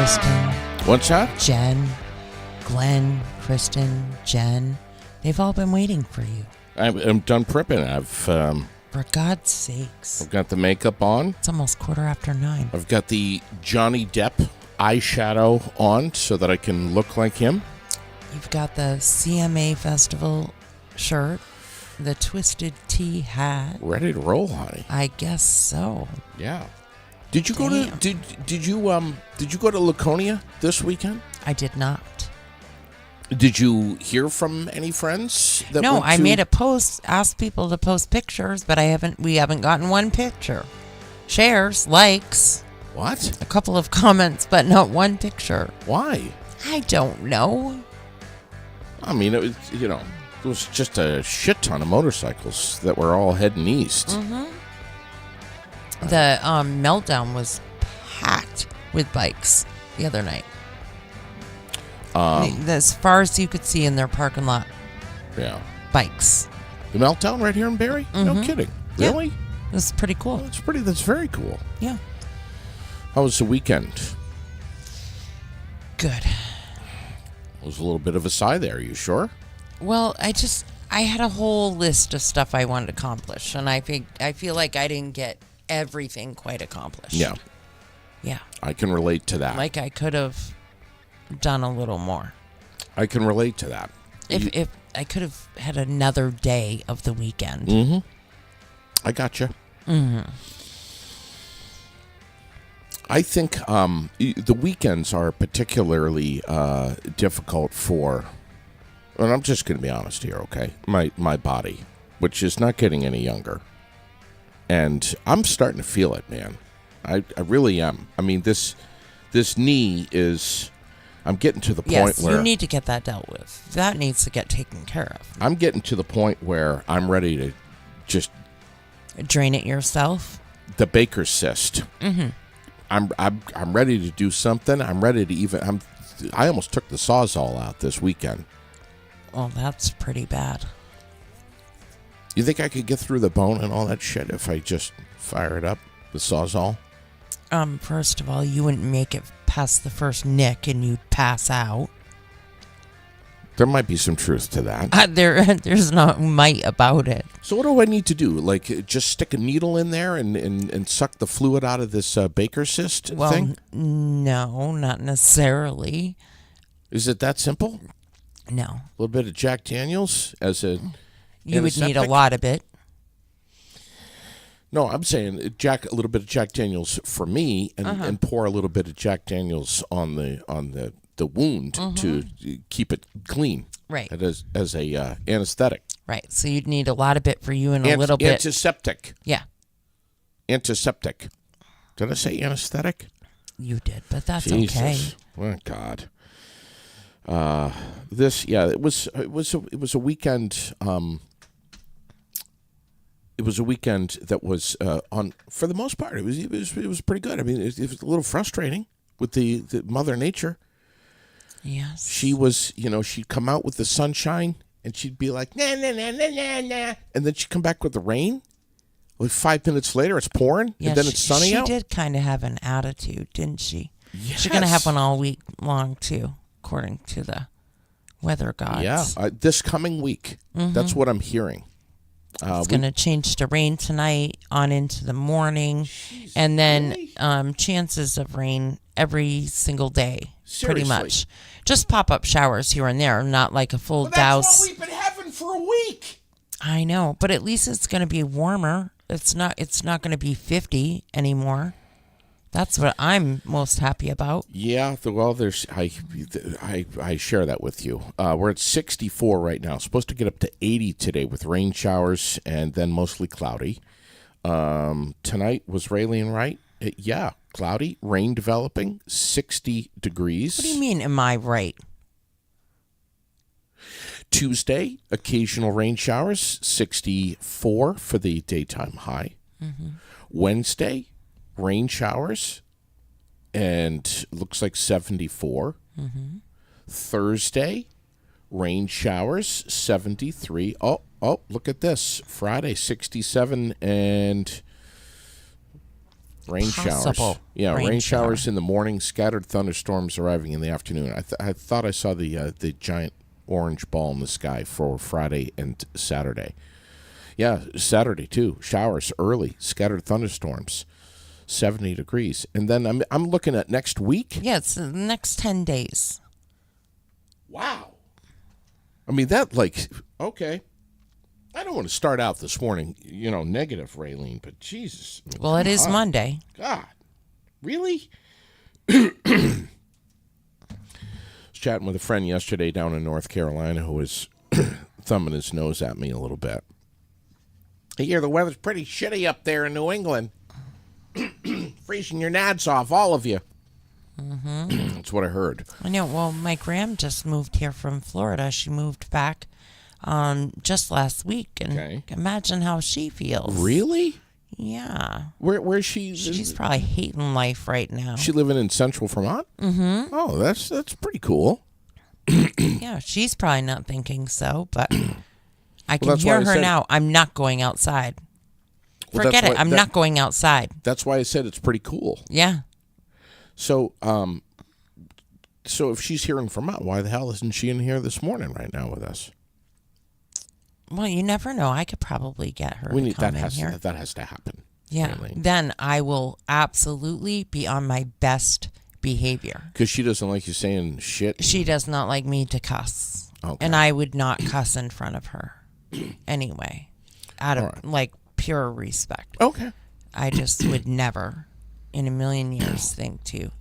Kristen, What's that? Jen, Glenn, Kristen, Jen. They've all been waiting for you. I'm done prepping. For God's sakes. I've got the makeup on. It's almost 9:15. I've got the Johnny Depp eyeshadow on so that I can look like him. You've got the CMA Festival shirt, the Twisted Tea hat. Ready to roll, honey. I guess so. Yeah. Did you go to did you go to Laconia this weekend? I did not. Did you hear from any friends that No, went I to- made a post, asked people to post pictures, but we haven't gotten one picture. Shares, likes, What? a couple of comments, but not one picture. Why? I don't know. I mean, it was, it was just a shit ton of motorcycles that were all heading east. Mm-hmm. The Meltdown was packed with bikes the other night. As far as you could see in their parking lot, Yeah. bikes. The Meltdown right here in Barrie? No Mhm. kidding. Yeah. Really? It was pretty cool. That's very cool. Yeah. How was the weekend? Good. It was a little bit of a sigh there, you sure? Well, I had a whole list of stuff I wanted to accomplish, and I feel like I didn't get everything quite accomplished. Yeah. Yeah. I can relate to that. Like I could have done a little more. I can relate to that. If I could have had another day of the weekend. Mm-hmm. I gotcha. Mm-hmm. I think the weekends are particularly difficult for, and I'm just going to be honest here, okay? My body, which is not getting any younger. And I'm starting to feel it, man. I really am. I mean, this knee is, I'm getting to the point where you need to get that dealt with. That needs to get taken care of. I'm getting to the point where I'm ready to just Drain it yourself. the Baker's cyst. Mm-hmm. I'm ready to do something. I'm ready to I almost took the Sawzall out this weekend. Well, that's pretty bad. You think I could get through the bone and all that shit if I just fire it up, the Sawzall? First of all, you wouldn't make it past the first nick and you'd pass out. There might be some truth to that. There's not might about it. So what do I need to do? Like, just stick a needle in there and suck the fluid out of this Baker's cyst Well, thing? no, not necessarily. Is it that simple? No. A little bit of Jack Daniels as a You would need a antiseptic? lot of it. No, I'm saying a little bit of Jack Daniels for me, and pour a little bit of Jack Daniels on the wound to keep it clean. Right. As a anesthetic. Right. So you'd need a lot of it for you and a little bit. Antiseptic. Yeah. Antiseptic. Did I say anesthetic? You did, but that's Jesus. okay. Oh God. It was a weekend. It was a weekend that was on for the most part. It was pretty good. I mean, it was a little frustrating with the Mother Nature. Yes. She was, she'd come out with the sunshine and she'd be like, nah, nah, nah, nah, nah, nah. And then she'd come back with the rain. Like 5 minutes later, it's pouring, Yeah, and then it's sunny out. She did kind of have an attitude, didn't she? Yes. She's going to have one all week long, too, according to the weather gods. Yeah, this coming week. That's what I'm hearing. It's going to change to rain tonight on into the morning, and then really? Chances of rain every single day, Seriously? pretty much. Just pop-up showers here and there, not like a full Well, douse. that's what we've been having for a week. I know, but at least it's going to be warmer. It's not going to be 50 anymore. That's what I'm most happy about. Yeah, I share that with you. We're at 64 right now. Supposed to get up to 80 today with rain showers and then mostly cloudy. Tonight was Raylene right? Yeah, cloudy, rain developing, 60 degrees. What do you mean, am I right? Tuesday, occasional rain showers, 64 for the daytime high. Wednesday, rain showers, and looks like 74. Thursday, rain showers, 73. Oh, look at this. Friday, 67, and Rain possible showers. Yeah, rain shower. showers in the morning, scattered thunderstorms arriving in the afternoon. I thought I saw the giant orange ball in the sky for Friday and Saturday. Yeah, Saturday too. Showers early, scattered thunderstorms, 70 degrees. And then I'm looking at next week. Yeah, it's the next 10 days. Wow. I mean, okay. I don't want to start out this morning, negative, Raylene, but Jesus. I mean, Well, it come is on. Monday. God. Really? I was chatting with a friend yesterday down in North Carolina who was thumbing his nose at me a little bit. I hear the weather's pretty shitty up there in New England. Freezing your nads off, all of you. Mm-hmm. That's what I heard. I know. Well, my gram just moved here from Florida. She moved back just last week. And Okay. imagine how she feels. Really? Yeah. Where's she? She's probably hating life right now. She living in Central Vermont? Mm-hmm. Oh, that's pretty cool. Yeah, she's probably not thinking so, but I can that's why hear I her said- now. I'm not going outside. Well, Forget that's it. why- I'm not going outside. That's why I said it's pretty cool. Yeah. So, so if she's here in Vermont, why the hell isn't she in here this morning right now with us? Well, you never know. I could probably get her We to need come that in here. has to happen. Yeah. Raylene. Then I will absolutely be on my best behavior. Because she doesn't like you saying shit. She does not like me to cuss. Okay. And I would not cuss in front of her anyway, out of All right. like pure respect. Okay. I just would never in a million years think to.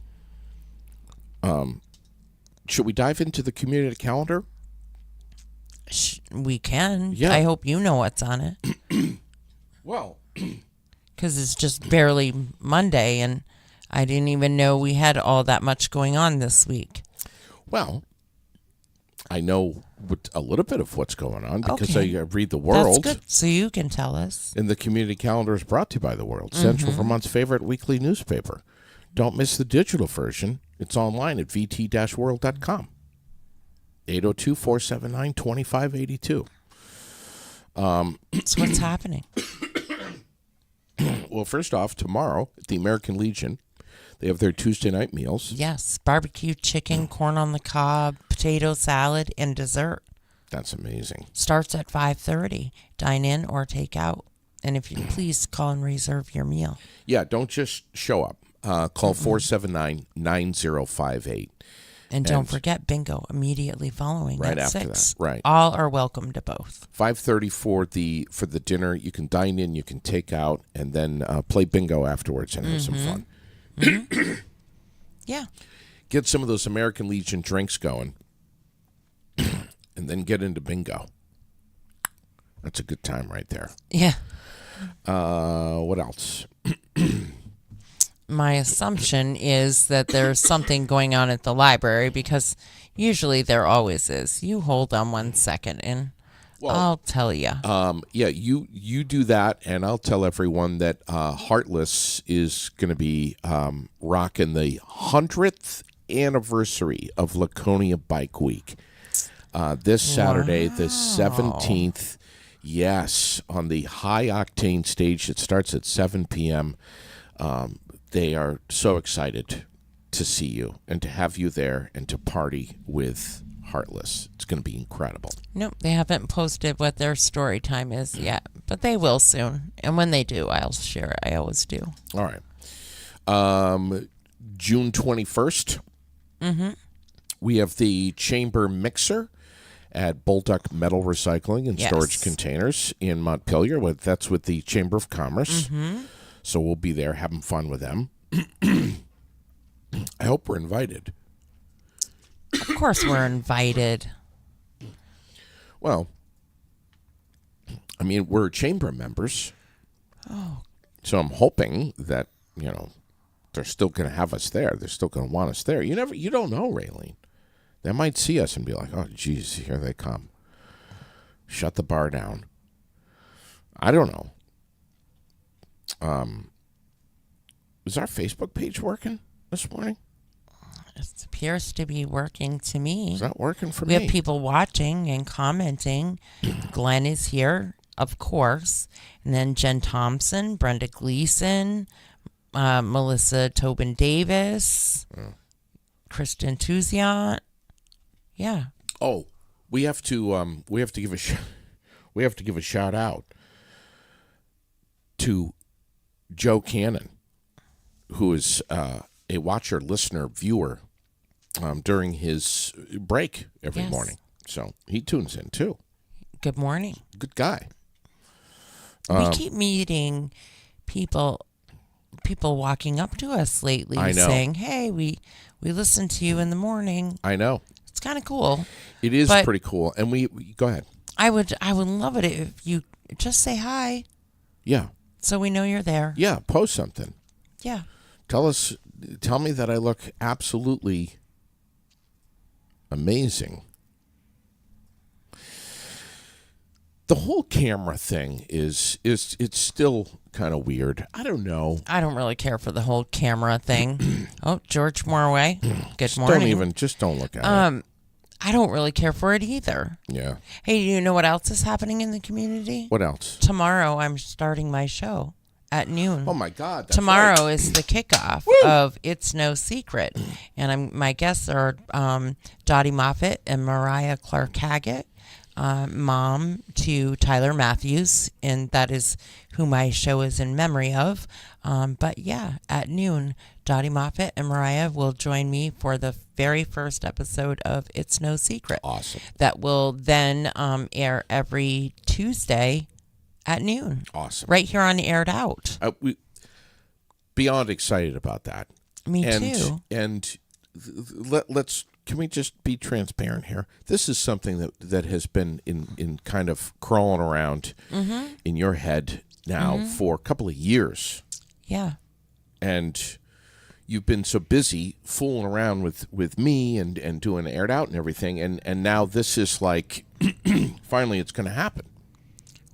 Should we dive into the community calendar? We can. Yeah. I hope you know what's on it. Well, Because it's just barely Monday, and I didn't even know we had all that much going on this week. I know a little bit of what's going on because Okay. I read the World. That's good. So you can tell us. And the community calendar is brought to you by the World, Central Vermont's favorite weekly newspaper. Don't miss the digital version. It's online at vt-world.com. 802-479-2582. So what's happening? Well, first off, tomorrow at the American Legion, they have their Tuesday night meals. Yes, barbecue chicken, corn on the cob, potato salad, and dessert. That's amazing. Starts at 5:30. Dine in or take out. And if you please call and reserve your meal. Yeah, don't just show up. Call 479-9058. And don't And- forget bingo immediately following Right at after 6. that, right. All are welcome to both. 5:30 for the dinner. You can dine in, you can take out, and then play bingo afterwards and have some fun. Yeah. Get some of those American Legion drinks going, and then get into bingo. That's a good time right there. Yeah. What else? My assumption is that there's something going on at the library because usually there always is. You hold on 1 second and I'll tell you. Yeah, you do that, and I'll tell everyone that Heartless is going to be rocking the 100th anniversary of Laconia Bike Week. This Saturday, the 17th, yes, on the High Octane stage. It starts at 7 p.m. They are so excited to see you and to have you there and to party with Heartless. It's going to be incredible. Nope, they haven't posted what their story time is yet, but they will soon. And when they do, I'll share it. I always do. All right. June 21st, we have the Chamber Mixer at Bolduc Metal Recycling and Yes. Storage Containers in Montpelier. That's with the Chamber of Commerce. So we'll be there having fun with them. I hope we're invited. Of course, we're invited. Well, I mean, we're chamber members. Oh. So I'm hoping that, they're still going to have us there. They're still going to want us there. You don't know, Raylene. They might see us and be like, oh, geez, here they come. Shut the bar down. I don't know. Is our Facebook page working this morning? It appears to be working to me. Is that working for We me? have people watching and commenting. Glenn is here, of course. And then Jen Thompson, Brenda Gleason, Melissa Tobin Davis, Kristen Tuziant. Yeah. Oh, we have to give a shout out to Joe Cannon, who is a watcher, listener, viewer during his break every morning. So he tunes in too. Good morning. Good guy. We keep meeting people walking up to us lately I know. saying, "Hey, we listen to you in the morning." I know. It's kind of cool. It is But pretty cool. And we go ahead. I would love it if you just say hi Yeah. so we know you're there. Yeah. Post something. Yeah. Tell me that I look absolutely amazing. The whole camera thing is it's still kind of weird. I don't know. I don't really care for the whole camera thing. Oh, George Morway. Good morning. Just don't look at it. I don't really care for it either. Yeah. Hey, do you know what else is happening in the community? What else? Tomorrow I'm starting my show at noon. Oh my God! That's Tomorrow right. is the kickoff of It's No Secret, and my guests are Dottie Moffat and Mariah Clark Haggett, mom to Tyler Matthews, and that is who my show is in memory of. But yeah, at noon, Dottie Moffat and Mariah will join me for the very first episode of It's No Secret. Awesome. That will then air every Tuesday at noon. Awesome. Right here on Aired Out. We beyond excited about that. Me too. And can we just be transparent here? This is something that has been in kind of crawling around in your head now for a couple of years. Yeah. And you've been so busy fooling around with me and doing Aired Out and everything, and now this is like finally it's going to happen.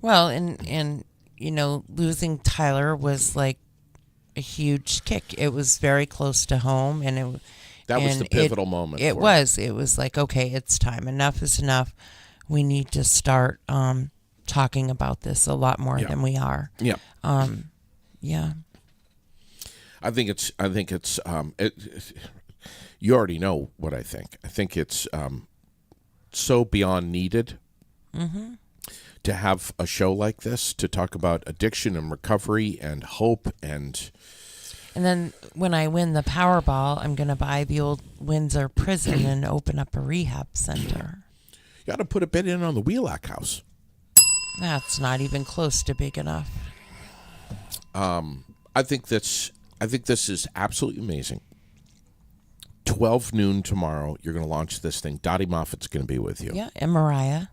Well, and losing Tyler was like a huge kick. It was very close to home, and that was the pivotal moment. It was like, okay, it's time. Enough is enough. We need to start talking about this a lot more than we are. Yeah. Yeah. I think it's you already know what I think. I think it's so beyond needed to have a show like this to talk about addiction and recovery and hope and then when I win the Powerball, I'm going to buy the old Windsor prison and open up a rehab center. You got to put a bid in on the Wheelock House. That's not even close to big enough. I think this is absolutely amazing. 12 noon tomorrow, you're going to launch this thing. Dottie Moffat's going to be with you. Yeah, and Mariah.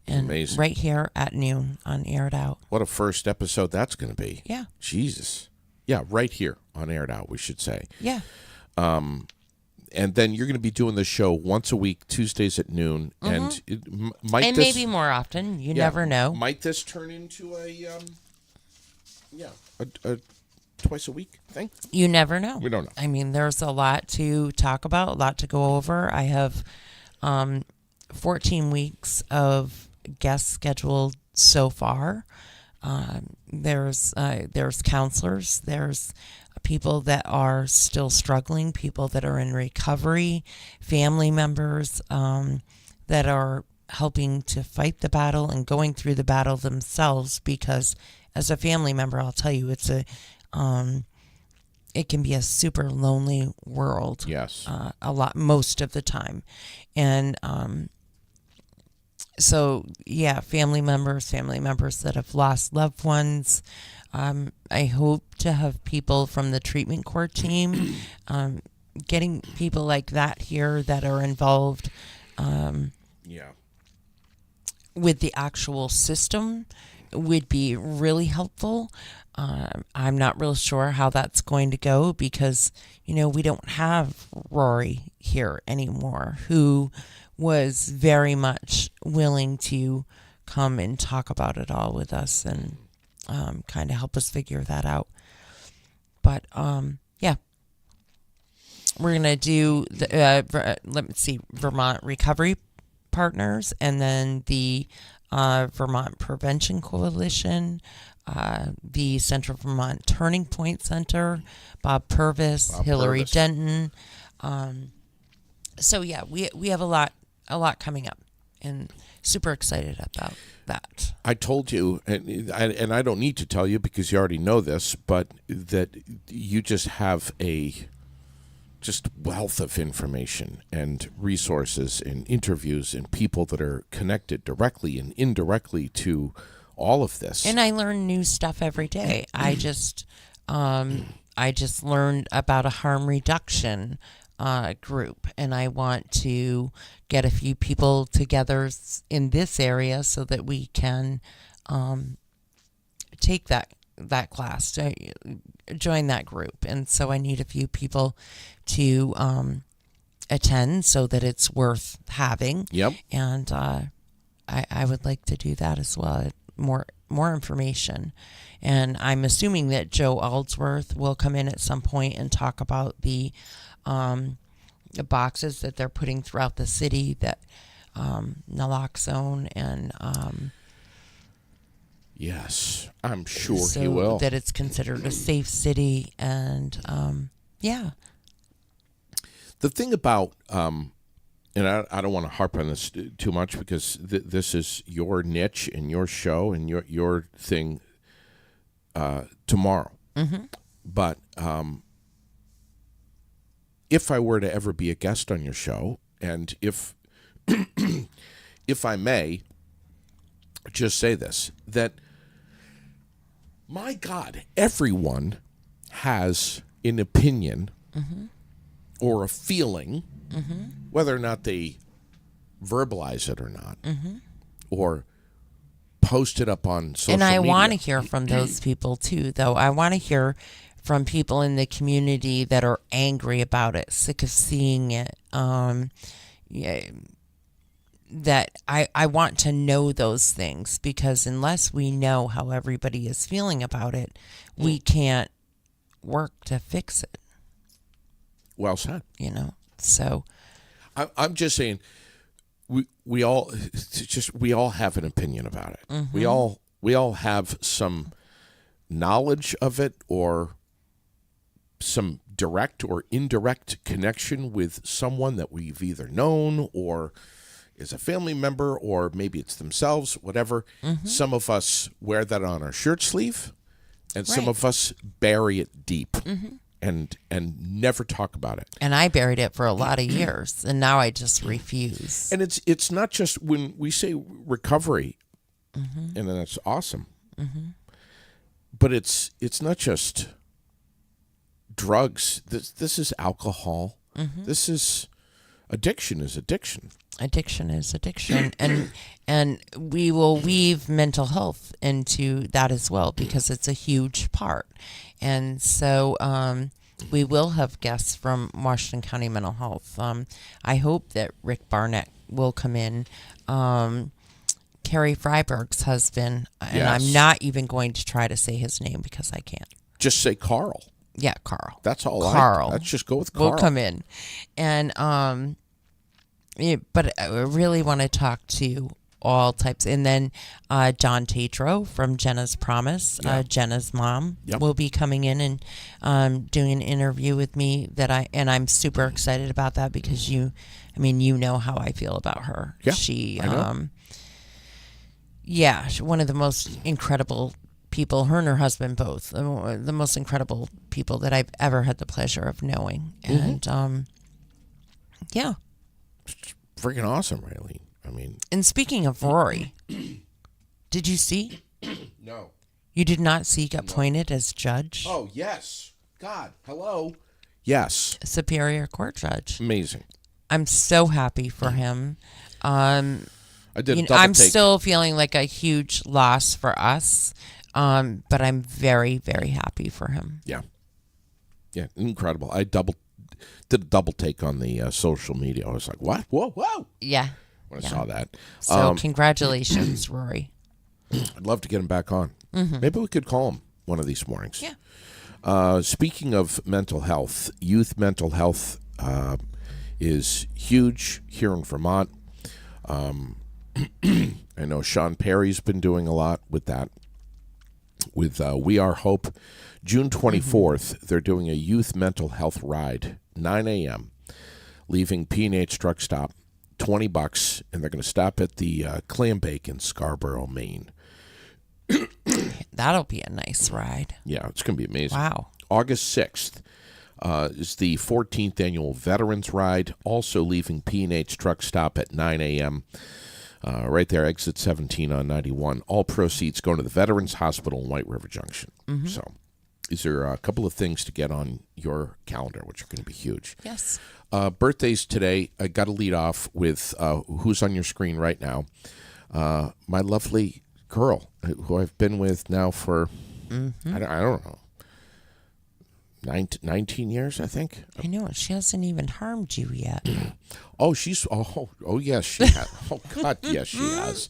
And amazing. Right here at noon on Aired Out. What a first episode that's going to be. Yeah. Jesus. Yeah, right here on Aired Out, we should say. Yeah. And then you're going to be doing the show once a week, Tuesdays at noon, and maybe more often. You never know. Might this turn into a twice a week thing? You never know. We don't know. I mean, there's a lot to talk about, a lot to go over. I have 14 weeks of guests scheduled so far. There's counselors. There's people that are still struggling, people that are in recovery, family members that are helping to fight the battle and going through the battle themselves. Because as a family member, I'll tell you, it can be a super lonely world. Yes. Most of the time. And so, yeah, family members that have lost loved ones. I hope to have people from the treatment court team, getting people like that here that are involved with the actual system would be really helpful. I'm not real sure how that's going to go because, we don't have Rory here anymore, who was very much willing to come and talk about it all with us and kind of help us figure that out. But, yeah. We're going to do, Vermont Recovery Partners and then the Vermont Prevention Coalition. the Central Vermont Turning Point Center, Bob Purvis, Hillary Purvis. Denton. So yeah, we have a lot coming up, and super excited about that. I told you, and I don't need to tell you because you already know this, but that you just have a just wealth of information and resources and interviews and people that are connected directly and indirectly to all of this. And I learn new stuff every day. I just learned about a harm reduction group, and I want to get a few people together in this area so that we can take that class, to join that group. And so I need a few people to attend so that it's worth having. Yep. And I would like to do that as well. More information. And I'm assuming that Joe Aldsworth will come in at some point and talk about the boxes that they're putting throughout the city, that naloxone, and yes, I'm sure so he will. that it's considered a safe city. And yeah. The thing about, and I don't want to harp on this too much because this is your niche and your show and your thing tomorrow. Mm-hmm. But if I were to ever be a guest on your show, and if I may just say this, that my God, everyone has an opinion or a feeling, whether or not they verbalize it or not, or post it up on social And I media. want to hear from those people too, though. I want to hear from people in the community that are angry about it, sick of seeing it. That I want to know those things, because unless we know how everybody is feeling about it, we can't work to fix it. Well said. So I'm just saying, we all have an opinion about it. We all have some knowledge of it, or some direct or indirect connection with someone that we've either known or is a family member, or maybe it's themselves, whatever. Some of us wear that on our shirt sleeve, and some Right. of us bury it deep and never talk about it. and I buried it for a lot of years, and now I just refuse. And it's not just when we say recovery, and then that's awesome. But it's not just drugs. This is alcohol. This is addiction. Addiction is addiction, and we will weave mental health into that as well, because it's a huge part. And so we will have guests from Washington County Mental Health. I hope that Rick Barnett will come in. Carrie Freiberg's husband, and Yes. I'm not even going to try to say his name because I can't. Just say Carl. Yeah, Carl. That's all. Carl. Let's just go with Carl. Will come in, and but I really want to talk to all types. And then John Tatro from Jenna's Promise, Jenna's mom, will be coming in and doing an interview with me. I'm super excited about that, because you know how I feel about her. Yeah, She, I know. she's one of the most incredible people, her and her husband both, the most incredible people that I've ever had the pleasure of knowing. And yeah. Freaking awesome, Raylene. And speaking of Rory, did you see? No. You did not see he got appointed as judge? Oh, yes. God, hello. Yes. Superior Court judge. Amazing. I'm so happy for him. I did a double I'm take. still feeling like a huge loss for us, but I'm very, very happy for him. Yeah. Yeah, incredible. I did a double take on the social media. I was like, what? Whoa. Yeah. When I saw that. So congratulations, Rory. I'd love to get him back on. Maybe we could call him one of these mornings. Yeah. Speaking of mental health, youth mental health is huge here in Vermont. I know Sean Perry's been doing a lot with that. with We Are Hope. June 24th, they're doing a youth mental health ride, 9 a.m., leaving P&H Truck Stop, $20, and they're going to stop at the Clam Bake in Scarborough, Maine. That'll be a nice ride. Yeah, it's going to be amazing. Wow. August 6th is the 14th annual Veterans Ride, also leaving P&H Truck Stop at 9 a.m., right there, exit 17 on 91. All proceeds going to the Veterans Hospital in White River Junction. So these are a couple of things to get on your calendar, which are going to be huge. Yes. Birthdays today, I got to lead off with who's on your screen right now. My lovely girl, who I've been with now for, I don't know, 19 years, I think. I know. She hasn't even harmed you yet. Oh, yes, she has. Oh, God, yes, she has.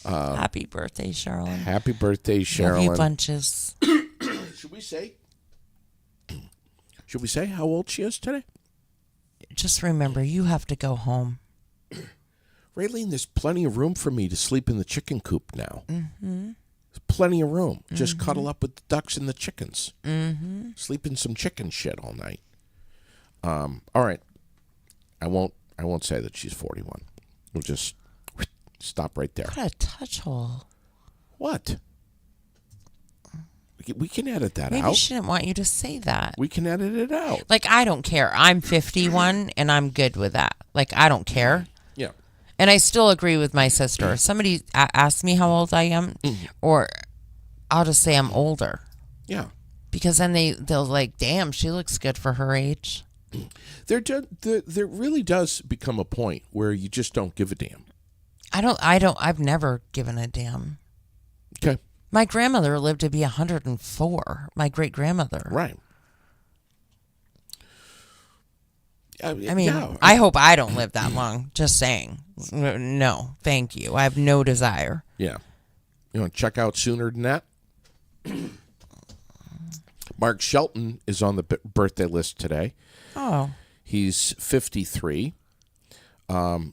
Happy birthday, Sherilyn. Happy birthday, Love Sherilyn. you bunches. Should we say how old she is today? Just remember, you have to go home. Raylene, there's plenty of room for me to sleep in the chicken coop now. There's plenty of room. Just cuddle up with the ducks and the chickens. Sleep in some chicken shit all night. All right. I won't say that she's 41. We'll just stop right there. What a touch hole. What? We can edit that Maybe out. she didn't want you to say that. We can edit it out. Like, I don't care. I'm 51, and I'm good with that. Like, I don't care. Yeah. And I still agree with my sister. If somebody asks me how old I am, or I'll just say I'm older. Yeah. Because then they'll like, damn, she looks good for her age. There really does become a point where you just don't give a damn. I've never given a damn. Okay. My grandmother lived to be 104. My great grandmother. Right. I mean, yeah. I hope I don't live that long. Just saying. No, thank you. I have no desire. Yeah. You want to check out sooner than that? Mark Shelton is on the birthday list today. Oh. He's 53.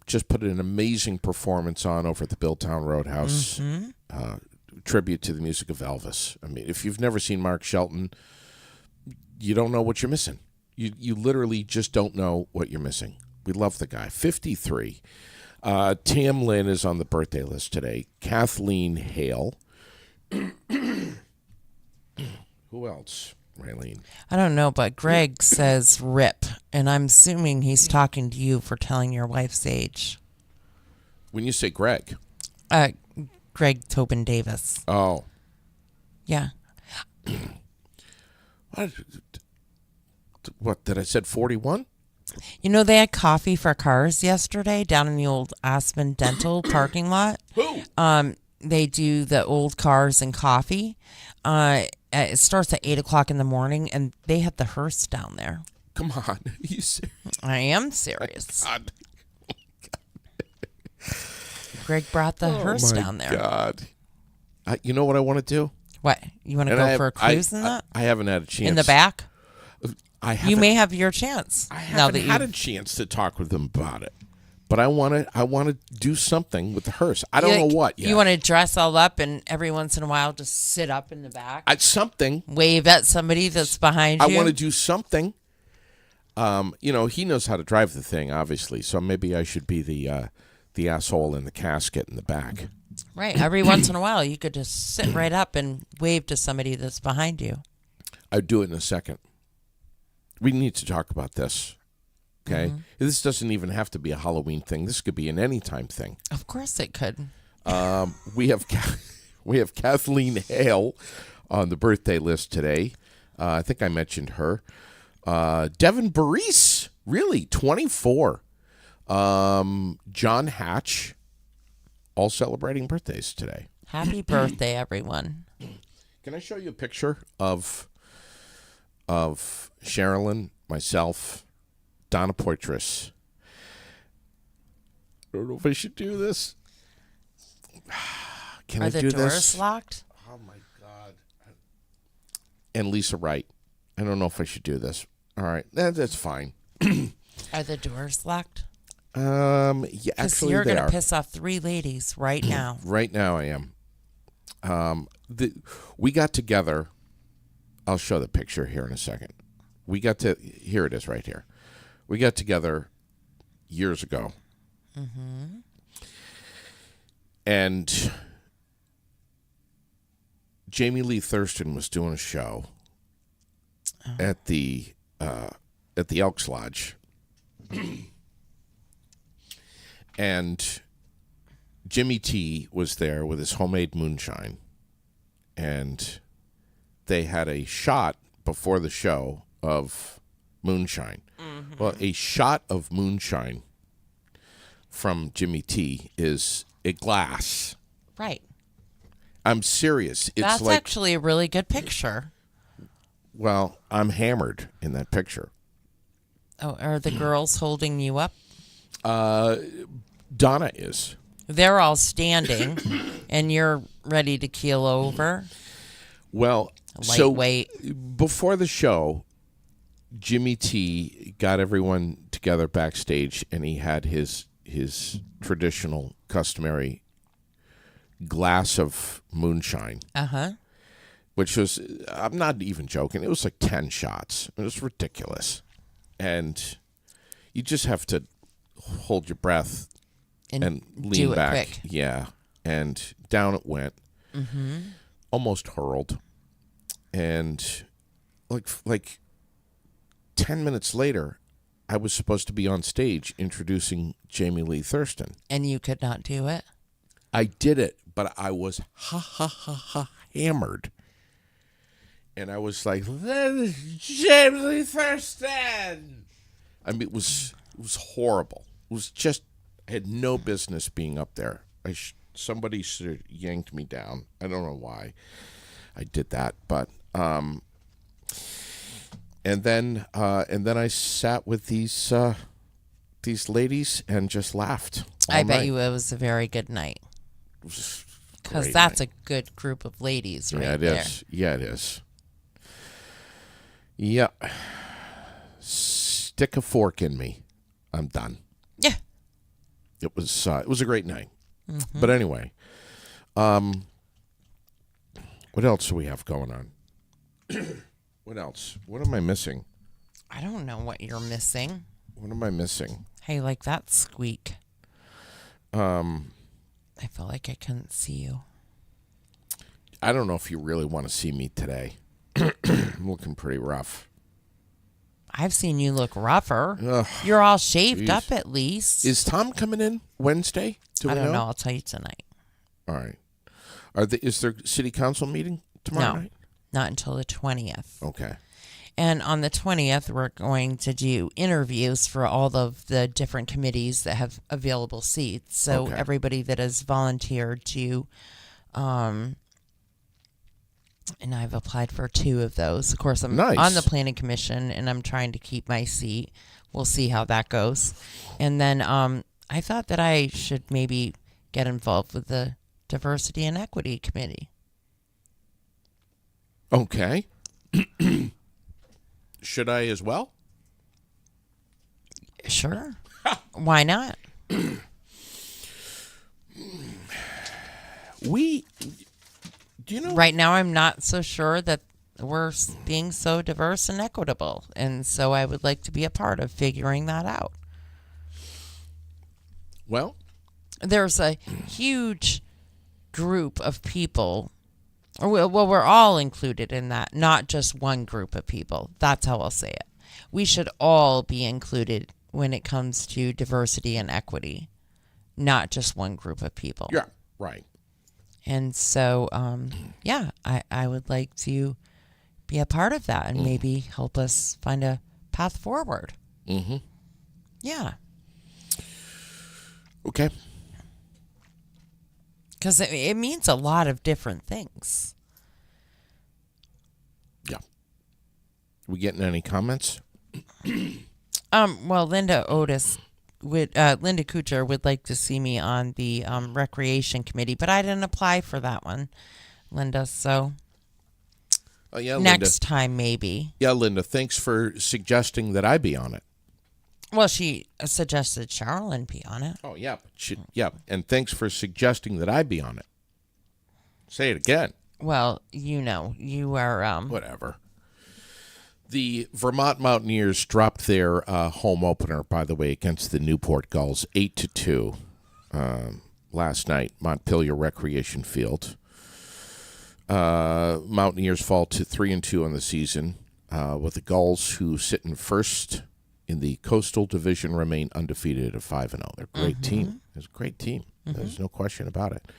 Just put an amazing performance on over at the Billtown Roadhouse. Tribute to the music of Elvis. I mean, if you've never seen Mark Shelton, you don't know what you're missing. You literally just don't know what you're missing. We love the guy. 53. Tam Lynn is on the birthday list today. Kathleen Hale. Who else, Raylene? I don't know, but Greg says rip, and I'm assuming he's talking to you for telling your wife's age. When you say Greg? Greg Tobin Davis. Oh. Yeah. What, did I said 41? You know, they had coffee for cars yesterday down in the old Aspen Dental parking lot. Who? They do the old cars and coffee. It starts at 8 o'clock in the morning, and they had the hearse down there. Come on. You serious? I am serious. God. Greg brought the hearse down there. God. You know what I want to do? What? You want to go for a cruise in that? I haven't had a chance. In the back? You may have your chance. I haven't had a chance to talk with them about it. But I want to do something with the hearse. I don't know what yet. You want to dress all up and every once in a while just sit up in the back? Something. Wave at somebody that's behind you? I want to do something. He knows how to drive the thing, obviously. So maybe I should be the asshole in the casket in the back. Right. Every once in a while, you could just sit right up and wave to somebody that's behind you. I'd do it in a second. We need to talk about this. Okay? This doesn't even have to be a Halloween thing. This could be an anytime thing. Of course it could. We have Kathleen Hale on the birthday list today. I think I mentioned her. Devin Baris, really, 24. John Hatch, all celebrating birthdays today. Happy birthday, everyone. Can I show you a picture of Sherilyn, myself, Donna Poitras? I don't know if I should do this. Can I do this? Are the doors locked? Oh, my God. And Lisa Wright. I don't know if I should do this. All right. That's fine. Are the doors locked? Yeah, Because actually you're they going are. to piss off 3 ladies right now. Right now I am. We got together. I'll show the picture here in a second. Here it is right here. We got together years ago. Mm-hmm. And Jamie Lee Thurston was doing a show at the Elks Lodge. And Jimmy T was there with his homemade moonshine. And they had a shot before the show of moonshine. Mm-hmm. Well, a shot of moonshine from Jimmy T is a glass. Right. I'm serious. It's That's actually a really good picture. Well, I'm hammered in that picture. Oh, are the girls holding you up? Donna is. They're all standing, and you're ready to keel over. Well, lightweight. So before the show, Jimmy T got everyone together backstage, and he had his traditional, customary glass of moonshine. Uh-huh. Which was, I'm not even joking, it was like 10 shots. It was ridiculous. And you just have to hold your breath and lean back. Quick. Yeah. And down it went. Mm-hmm. Almost hurled. And like 10 minutes later, I was supposed to be on stage introducing Jamie Lee Thurston. And you could not do it? I did it, but I was hammered. And I was like, Jamie Lee Thurston. I mean, it was horrible. It was just, I had no business being up there. Somebody sort of yanked me down. I don't know why I did that, but and then I sat with these ladies and just laughed. I bet you it was a very good night. Because that's a good group of ladies right there. Yeah, it is. Yeah, it is. Yeah. Stick a fork in me. I'm done. Yeah. It was a great night. Mm-hmm. But anyway, what else do we have going on? What else? What am I missing? I don't know what you're missing. What am I missing? Hey, like that squeak. I felt like I couldn't see you. I don't know if you really want to see me today. I'm looking pretty rough. I've seen you look rougher. Ugh, you're all shaved up at least. Is Tom coming in Wednesday? I don't know. I'll tell you tonight. All right. Is there city council meeting tomorrow night? Not until the 20th. Okay. And on the 20th, we're going to do interviews for all of the different committees that have available seats. So everybody that has volunteered to, and I've applied for 2 of those. Of course, I'm on the planning commission, and I'm trying to keep my seat. We'll see how that goes. And then I thought that I should maybe get involved with the diversity and equity committee. Okay. Should I as well? Sure. Why not? Do you know? Right now, I'm not so sure that we're being so diverse and equitable. And so I would like to be a part of figuring that out. Well, there's a huge group of people. Well, we're all included in that, not just one group of people. That's how I'll say it. We should all be included when it comes to diversity and equity, not just one group of people. Yeah, right. And so, I would like to be a part of that and maybe help us find a path forward. Mm-hmm. Yeah. Okay. Because it means a lot of different things. Yeah. We getting any comments? Well, Linda Kuchar would like to see me on the recreation committee, but I didn't apply for that one, Linda. So next time maybe. Yeah, Linda. Thanks for suggesting that I be on it. Well, she suggested Charlene be on it. Oh, yeah. And thanks for suggesting that I be on it. Say it again. Well, you are. Whatever. The Vermont Mountaineers dropped their home opener, by the way, against the Newport Gulls, 8-2 last night, Montpelier Recreation Field. Mountaineers fall to 3-2 on the season, with the Gulls, who sit in first in the Coastal Division, remain undefeated at 5-0. They're a great team. It's a great team. There's no question about it.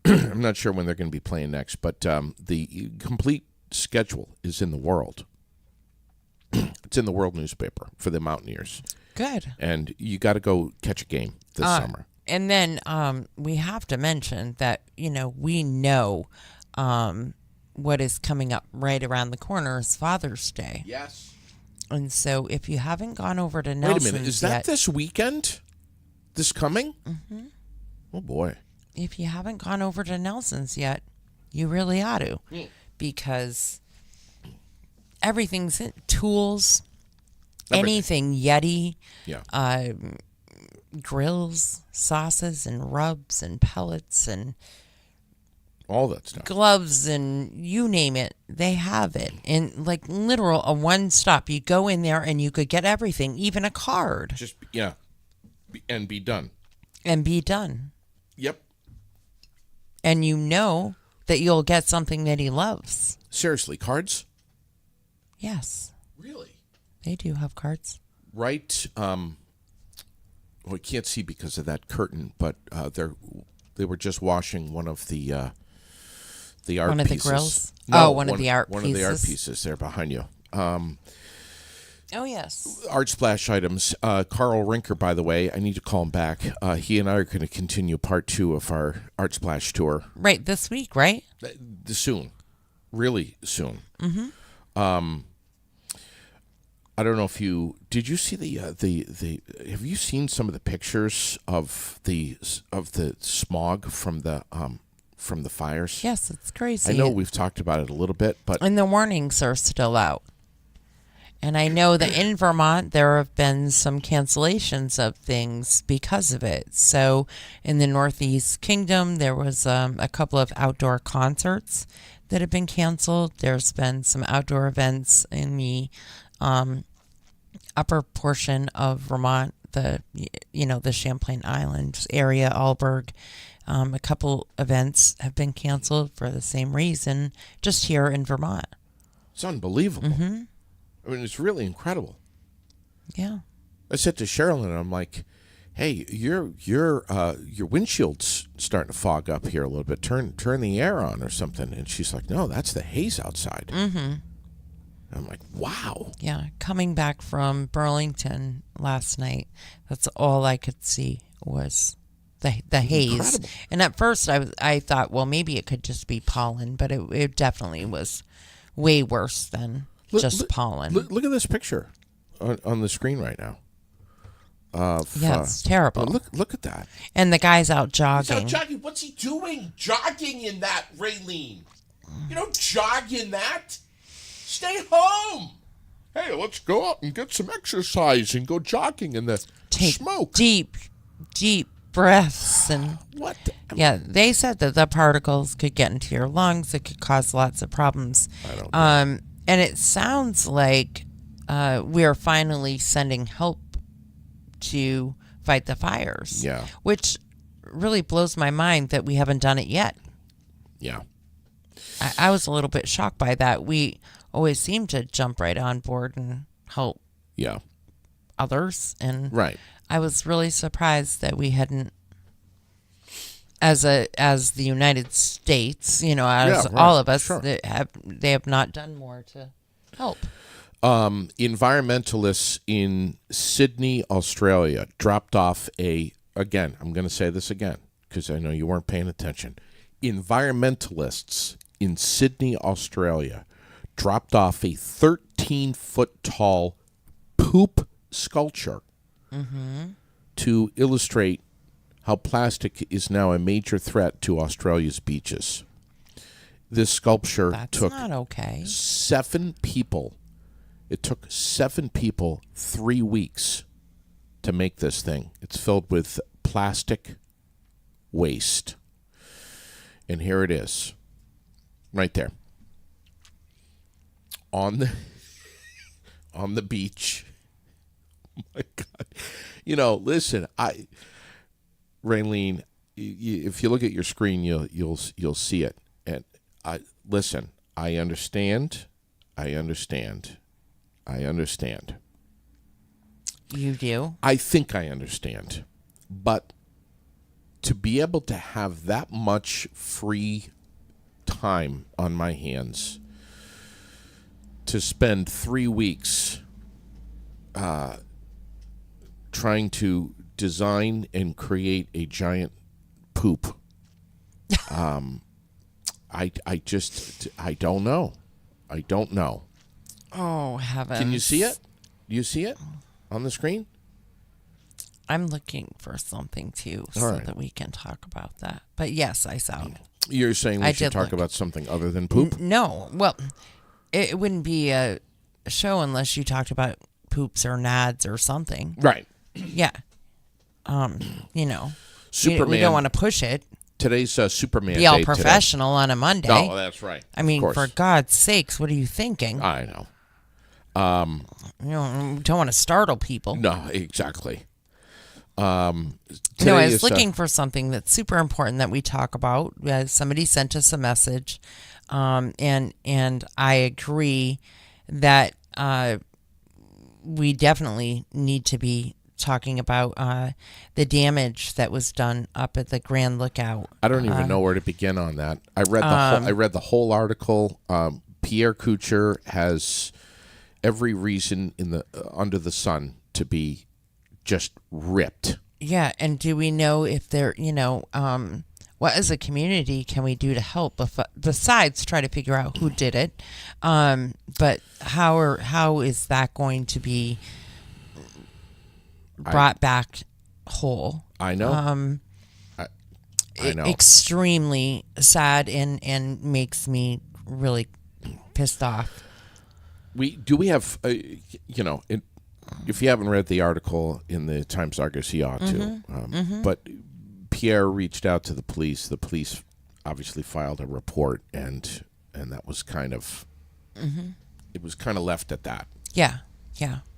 I'm not sure when they're going to be playing next, but the complete schedule is in the World. It's in the World newspaper for the Mountaineers. Good. And you got to go catch a game this summer. And then we have to mention that, we know what is coming up right around the corner is Father's Day. Yes. And so if you haven't gone over to Nelson's Wait a minute. Is that yet, this weekend? This coming? Mm-hmm. Oh, boy. If you haven't gone over to Nelson's yet, you really ought to. Because everything's in tools, anything Yeti, grills, sauces, and rubs, and pellets, and all that stuff, gloves, and you name it, they have it. And like literal a one stop. You go in there and you could get everything, even a card. And be done. And be done. Yep. And you know that you'll get something that he loves. Seriously, cards? Yes. Really? They do have cards. Right. We can't see because of that curtain, but they were just washing one of the art pieces. One of the grills? No, one of the art one pieces. One of the art pieces there behind you. Oh, yes. Art Splash items. Carl Rinker, by the way, I need to call him back. He and I are going to continue part 2 of our Art Splash tour. Right, this week, right? Soon. Really soon. Mm-hmm. I don't know if did you see the have you seen some of the pictures of the smog from the fires? Yes, it's crazy. I know we've talked about it a little bit, but and the warnings are still out. And I know that in Vermont there have been some cancellations of things because of it. So in the Northeast Kingdom, there was a couple of outdoor concerts that have been canceled. There's been some outdoor events in the upper portion of Vermont, the Champlain Islands area, Alberg. A couple events have been canceled for the same reason, just here in Vermont. It's unbelievable. Mm-hmm. I mean, it's really incredible. Yeah. I said to Sherilyn, I'm like, "Hey, your windshield's starting to fog up here a little bit. Turn the air on or something." And she's like, "No, that's the haze outside." Mm-hmm. I'm like, "Wow." Yeah, coming back from Burlington last night, that's all I could see was the haze. Incredible. And at first I thought, well, maybe it could just be pollen, but it definitely was way worse than just pollen. Look at this picture on the screen right now. Yeah, it's terrible. Look at that. And the guy's out jogging. He's out jogging. What's he doing? Jogging in that, Raylene. You don't jog in that. Stay home. Hey, let's go out and get some exercise and go jogging in the smoke. Deep breaths. And what? Yeah, they said that the particles could get into your lungs. It could cause lots of problems. I don't know. And it sounds like we're finally sending help to fight the fires. Yeah. Which really blows my mind that we haven't done it yet. Yeah. I was a little bit shocked by that. We always seem to jump right on board and help others. And right. I was really surprised that we hadn't, as the United States, all of us, sure. they have not done more to help. Environmentalists in Sydney, Australia, dropped off again, I'm going to say this again because I know you weren't paying attention. Environmentalists in Sydney, Australia, dropped off a 13-foot tall poop sculpture to illustrate how plastic is now a major threat to Australia's beaches. This sculpture took not okay. 7 people. It took 7 people 3 weeks to make this thing. It's filled with plastic waste. And here it is. right there. On the beach. Oh my God. Listen, Raylene, if you look at your screen, you'll see it. And listen, I understand. You do? I think I understand. But to be able to have that much free time on my hands to spend 3 weeks trying to design and create a giant poop, I don't know. Oh, heavens. Can you see it? Do you see it on the screen? I'm looking for something too, All so right. that we can talk about that. But yes, I saw it. You're saying we I should did talk look. about something other than poop? No. Well, it wouldn't be a show unless you talked about poops or nads or something. Right. Yeah. Superman. We don't want to push it. Today's Superman Be all Day professional on a Monday. Today. No, that's right. I mean, Of for course. God's sakes, what are you thinking? I know. Don't want to startle people. No, exactly. I was looking for something that's super important that we talk about. Somebody sent us a message, and I agree that we definitely need to be talking about the damage that was done up at the Grand Lookout. I don't even know where to begin on that. I read the whole article. Pierre Couture has every reason under the sun to be just ripped. Yeah, and do we know if they're, what as a community can we do to help besides try to figure out who did it? But how is that going to be brought back whole? I know. I know. Extremely sad and makes me really pissed off. We have if you haven't read the article in the Times Argus, you ought to. But Pierre reached out to the police. The police obviously filed a report, and that was kind of it was kind of left at that. Yeah.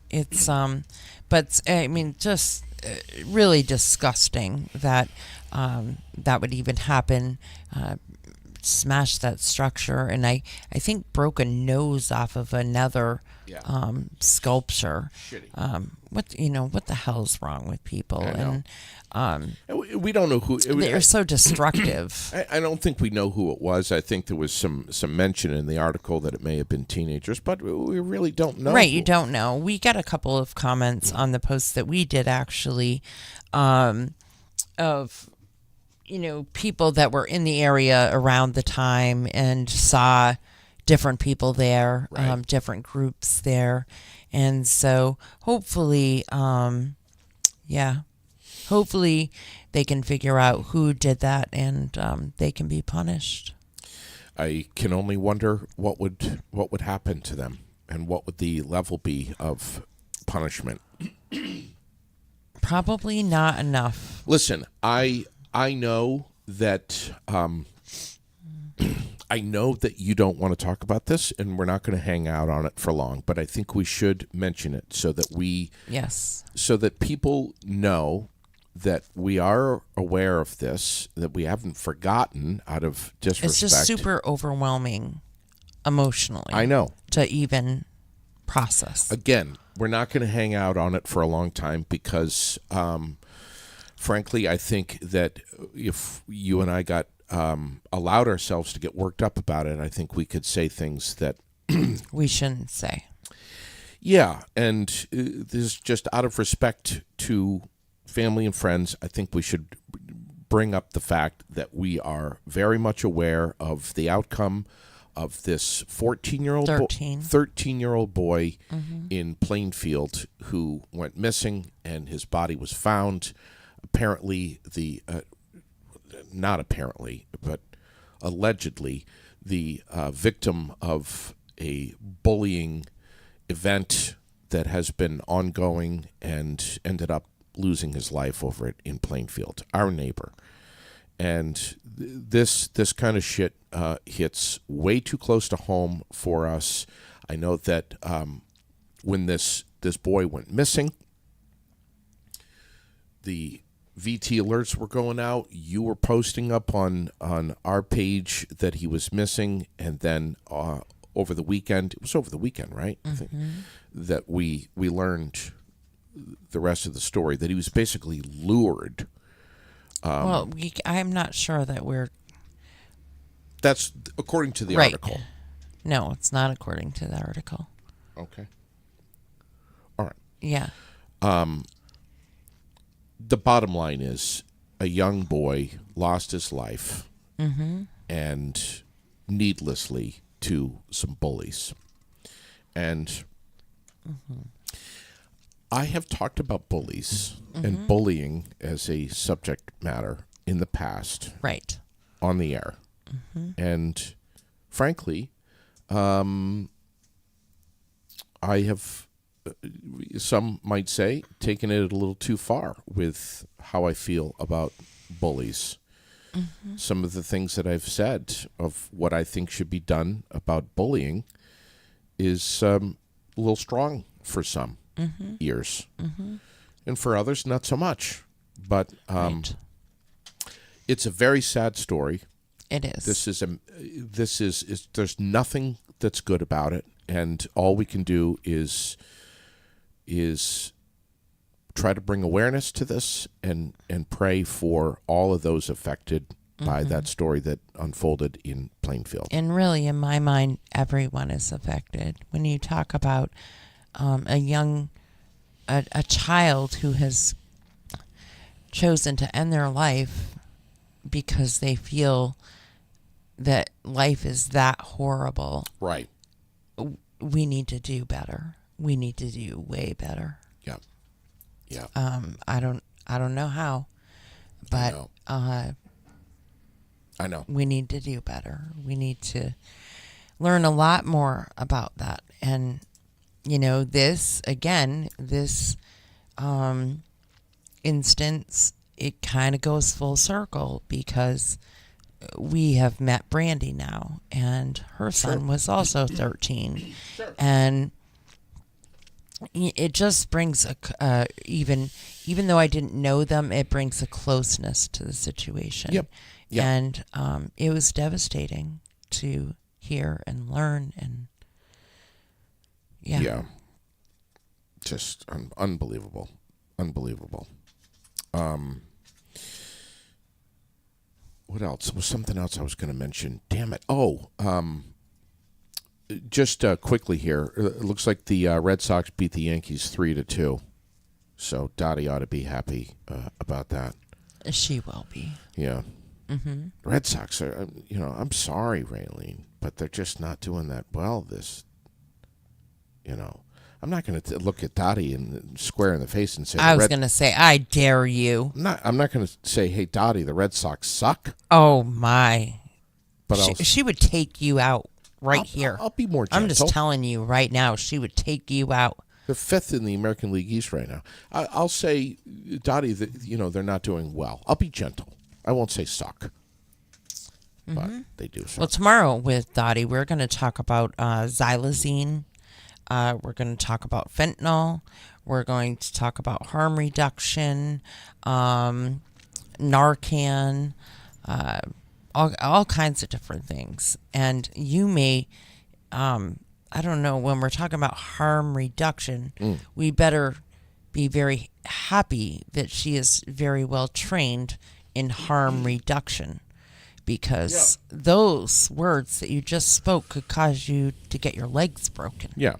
It's but I mean, just really disgusting that that would even happen. Smash that structure, and I think broke a nose off of another sculpture. Shitty. What the hell's wrong with people? I know. And we don't know who. they're so destructive. I don't think we know who it was. I think there was some mention in the article that it may have been teenagers, but we really don't know. Right, you don't know. We got a couple of comments on the post that we did actually, of people that were in the area around the time and saw different people there, Right. different groups there. And so hopefully, hopefully they can figure out who did that and they can be punished. I can only wonder what would happen to them and what would the level be of punishment. Probably not enough. Listen, I know that I know that you don't want to talk about this, and we're not going to hang out on it for long. But I think we should mention it so that people know that we are aware of this, that we haven't forgotten out of disrespect. It's just super overwhelming emotionally. I know. To even process. Again, we're not going to hang out on it for a long time because, frankly, I think that if you and I got allowed ourselves to get worked up about it, I think we could say things that we shouldn't say. Yeah, and this is just out of respect to family and friends. I think we should bring up the fact that we are very much aware of the outcome of this 13-year-old boy in Plainfield who went missing, and his body was found. Apparently, not apparently, but allegedly, the victim of a bullying event that has been ongoing and ended up losing his life over it in Plainfield, our neighbor. And this kind of shit hits way too close to home for us. I know that when this boy went missing, the VT alerts were going out. You were posting up on our page that he was missing, and then over the weekend, it was over the weekend, right? I think that we learned the rest of the story, that he was basically lured. I'm not sure that we're... That's according to the Right. article. No, it's not according to the article. Okay. All right. Yeah. The bottom line is a young boy lost his life and needlessly to some bullies. And I have talked about bullies and bullying as a subject matter in the past Right. on the air. And frankly, I have, some might say, taken it a little too far with how I feel about bullies. Some of the things that I've said of what I think should be done about bullying is a little strong for some ears. And for others, not so much. But Right. it's a very sad story. It is. This is there's nothing that's good about it, and all we can do is try to bring awareness to this and pray for all of those affected by that story that unfolded in Plainfield. And really, in my mind, everyone is affected. When you talk about a child who has chosen to end their life because they feel that life is that horrible, Right. we need to do better. We need to do way better. Yeah. Yeah. I don't know how, but I know. we need to do better. We need to learn a lot more about that. And this instance, it kind of goes full circle because we have met Brandy now, and her son was also 13. And it just brings even though I didn't know them, it brings a closeness to the situation. Yep. And it was devastating to hear and learn, and Yeah. Just unbelievable. Unbelievable. What else? There was something else I was going to mention. Damn it. Oh, just quickly here. It looks like the Red Sox beat the Yankees 3-2. So Dottie ought to be happy about that. She will be. Yeah. Red Sox are, I'm sorry, Raylene, but they're just not doing that well I'm not going to look at Dottie and square in the face and say... I was going to say, I dare you. I'm not going to say, hey, Dottie, the Red Sox suck. Oh, my. But she would take you out here. I'll be more gentle. I'm just telling you right now, she would take you out. They're fifth in the American League East right now. I'll say, Dottie, that they're not doing well. I'll be gentle. I won't say suck. But they do suck. Well, tomorrow with Dottie, we're going to talk about xylazine. We're going to talk about fentanyl. We're going to talk about harm reduction, Narcan, all kinds of different things. And you may, I don't know, when we're talking about harm reduction, we better be very happy that she is very well trained in harm reduction. Because those words that you just spoke could cause you to get your legs broken. Yeah.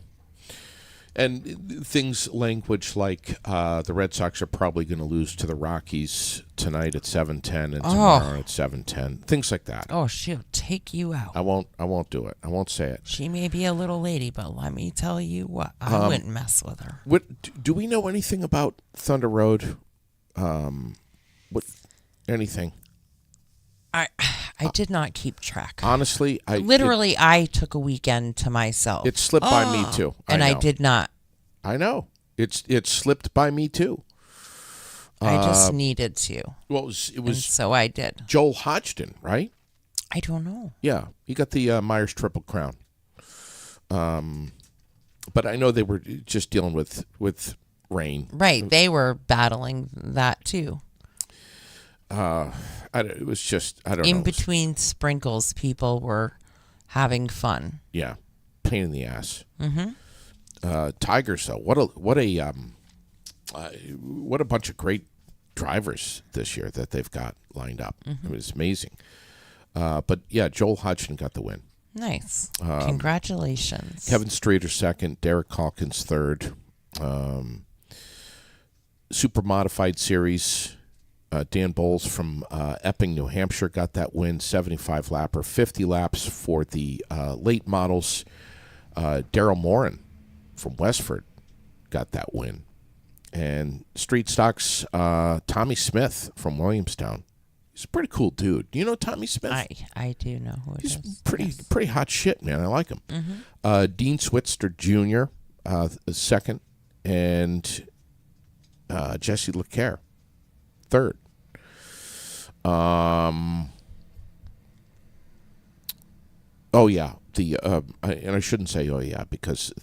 And language like the Red Sox are probably going to lose to the Rockies tonight at 7:10 and tomorrow at 7:10. Things like that. Oh, she'll take you out. I won't do it. I won't say it. She may be a little lady, but let me tell you what, I wouldn't mess with her. Do we know anything about Thunder Road? Anything? I did not keep track. Honestly, I took a weekend to myself. It slipped by me too. I did not. I know. It slipped by me too. I just needed to. Well, it was and so I did. Joel Hodgson, right? I don't know. Yeah, he got the Myers Triple Crown. But I know they were just dealing with rain. Right. They were battling that too. It was just, I don't know. In between sprinkles, people were having fun. Yeah, pain in the ass. Tigers, though, what a bunch of great drivers this year that they've got lined up. It was amazing. But yeah, Joel Hodgson got the win. Nice. Congratulations. Kevin Streeter second, Derek Calkins third. Super modified series. Dan Bowles from Epping, New Hampshire got that win, 75 lapper, 50 laps for the late models. Daryl Morin from Westford got that win. And street stocks, Tommy Smith from Williamstown. He's a pretty cool dude. Do you know Tommy Smith? I do know who it is. He's pretty hot shit, man. I like him. Dean Switzer Jr., second, and Jesse LeCaire, third. Oh yeah, and I shouldn't say oh yeah because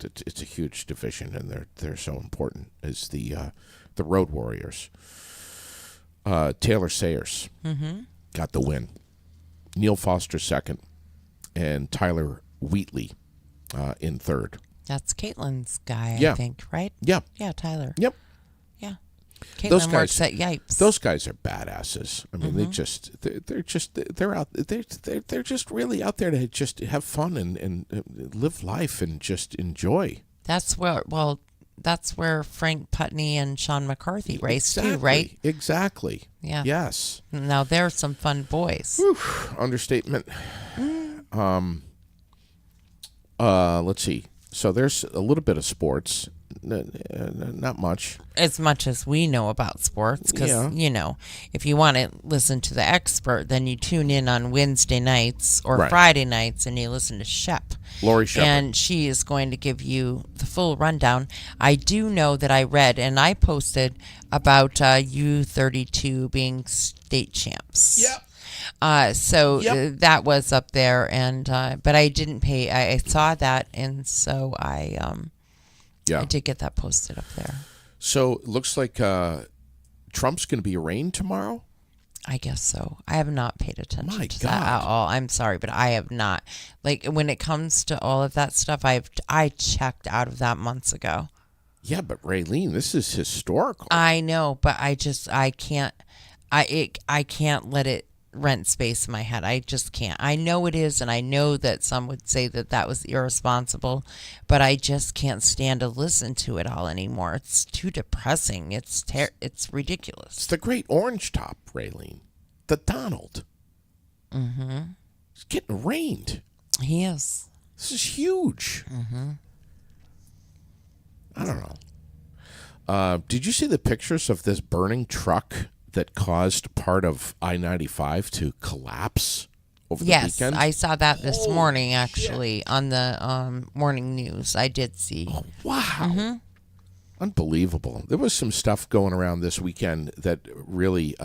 it's a huge division and they're so important. Is the Road Warriors. Taylor Sayers got the win. Neil Foster second, and Tyler Wheatley in third. That's Caitlin's guy, Yeah. I think, right? Yeah. Yeah, Tyler. Yep. Yeah. Those Caitlin guys- works at Yipes. Those guys are badasses. I mean, they're just really out there to just have fun and live life and just enjoy. That's where Frank Putney and Sean McCarthy race too, right? Exactly. Yeah. Yes. Now they're some fun boys. Understatement. Let's see. So there's a little bit of sports. Not much. As much as we know about sports, because, Yeah. if you want to listen to the expert, then you tune in on Wednesday nights or Right. Friday nights and you listen to Shep. Lori Shepard. And she is going to give you the full rundown. I do know that I read and I posted about U32 being state champs. Yep. That was up there, and but I didn't pay. I saw that, and so I did get that posted up there. So it looks like Trump's going to be arraigned tomorrow. I guess so. I have not paid attention My to that at God. all. I'm sorry, but I have not. Like when it comes to all of that stuff, I checked out of that months ago. Yeah, but Raylene, this is historical. I know, but I can't. I can't let it rent space in my head. I just can't. I know it is, and I know that some would say that was irresponsible, but I just can't stand to listen to it all anymore. It's too depressing. It's ridiculous. It's the great orange top, Raylene. The Donald. Mm-hmm. He's getting arraigned. He is. This is huge. Mm-hmm. I don't know. Did you see the pictures of this burning truck that caused part of I-95 to collapse over the Yes, weekend? I saw that this morning, actually, on the morning news. I did see. Oh, wow. Unbelievable. There was some stuff going around this weekend that really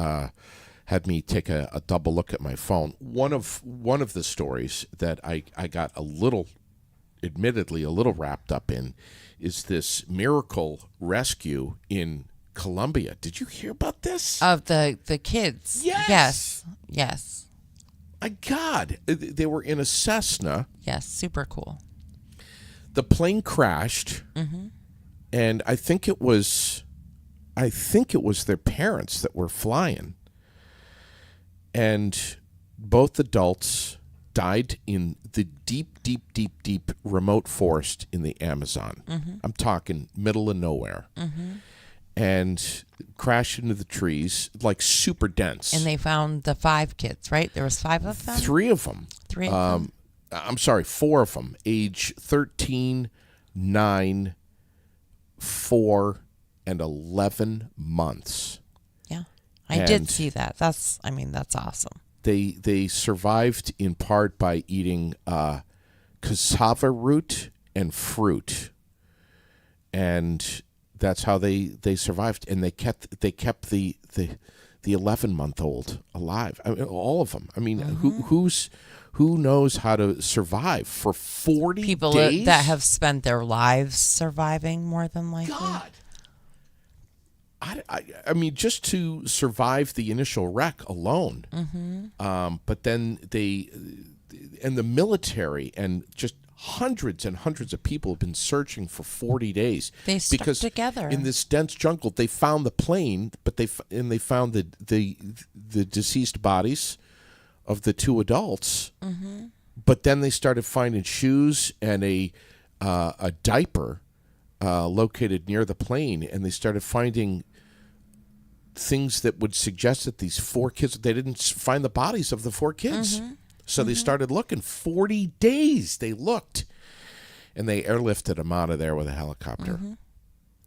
had me take a double look at my phone. One of the stories that I got admittedly a little wrapped up in is this miracle rescue in Colombia. Did you hear about this? Of the kids. Yes. Yes. My God. They were in a Cessna. Yes. Super cool. The plane crashed. Mm-hmm. And I think it was their parents that were flying. And both adults died in the deep, deep, deep, deep remote forest in the Amazon. Mm-hmm. I'm talking middle of nowhere. Mm-hmm. And crashed into the trees, like super dense. And they found the 5 kids, right? There was 5 of them? 3 of them. 3 of them? I'm sorry, 4 of them. Age 13, 9, 4, and 11 months. Yeah. I did see that. That's awesome. They survived in part by eating cassava root and fruit. And that's how they survived, and they kept the the 11-month-old alive. I mean, all of them. I mean, who knows how to survive for 40 People days? that have spent their lives surviving, more than likely. God. I mean, just to survive the initial wreck alone. But then and the military and just hundreds and hundreds of people have been searching for 40 days. They stuck because together. In this dense jungle, they found the plane, but they found the deceased bodies of the 2 adults. But then they started finding shoes and a diaper located near the plane, and they started finding things that would suggest that these 4 kids, they didn't find the bodies of the 4 kids. So they started looking. 40 days they looked, and they airlifted them out of there with a helicopter.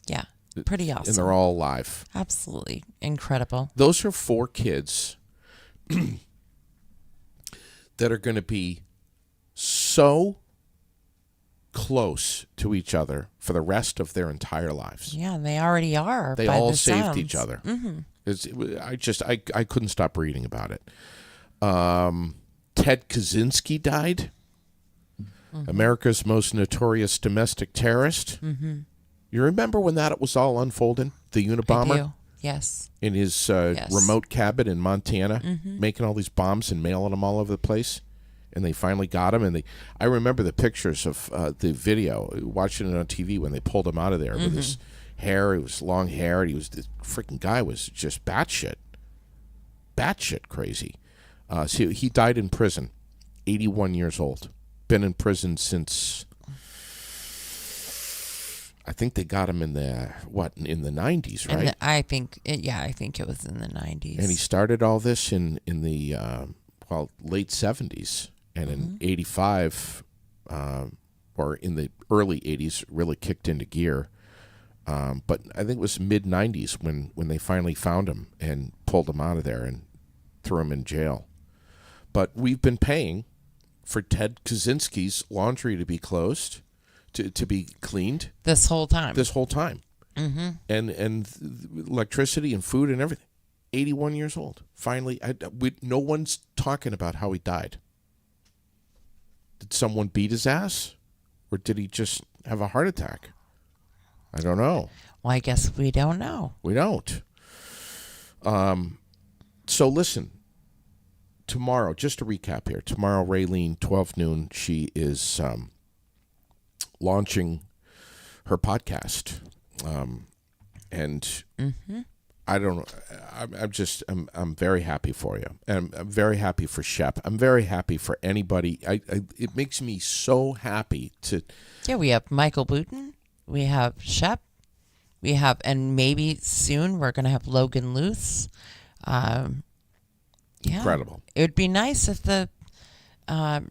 Yeah, pretty awesome. And they're all alive. Absolutely incredible. Those are 4 kids that are going to be so close to each other for the rest of their entire lives. Yeah, and they already are. They by all the saved sounds. each other. I couldn't stop reading about it. Ted Kaczynski died. America's most notorious domestic terrorist. You remember when that was all unfolding? The Unabomber? I do. Yes. In his Yes. remote cabin in Montana, making all these bombs and mailing them all over the place. And they finally got him. And I remember the pictures of the video, watching it on TV when they pulled him out of there with his hair. It was long hair. And the freaking guy was just batshit crazy. So he died in prison, 81 years old. Been in prison since, I think they got him in the 90s, right? I think it was in the 90s. And he started all this in the late 70s, and in 85 or in the early 80s really kicked into gear. But I think it was mid 90s when they finally found him and pulled him out of there and threw him in jail. But we've been paying for Ted Kaczynski's laundry to be closed, to be cleaned this whole time. And electricity and food and everything. 81 years old. Finally, no one's talking about how he died. Did someone beat his ass? Or did he just have a heart attack? I don't know. Well, I guess we don't know. We don't. So listen, tomorrow, just to recap here, tomorrow, Raylene, 12 noon, she is launching her podcast. And I don't know. I'm very happy for you. And I'm very happy for Shep. I'm very happy for anybody. It makes me so happy to. Yeah, we have Michael Booten. We have Shep. We have, and maybe soon we're going to have Logan Luce. Yeah. Incredible. It would be nice if the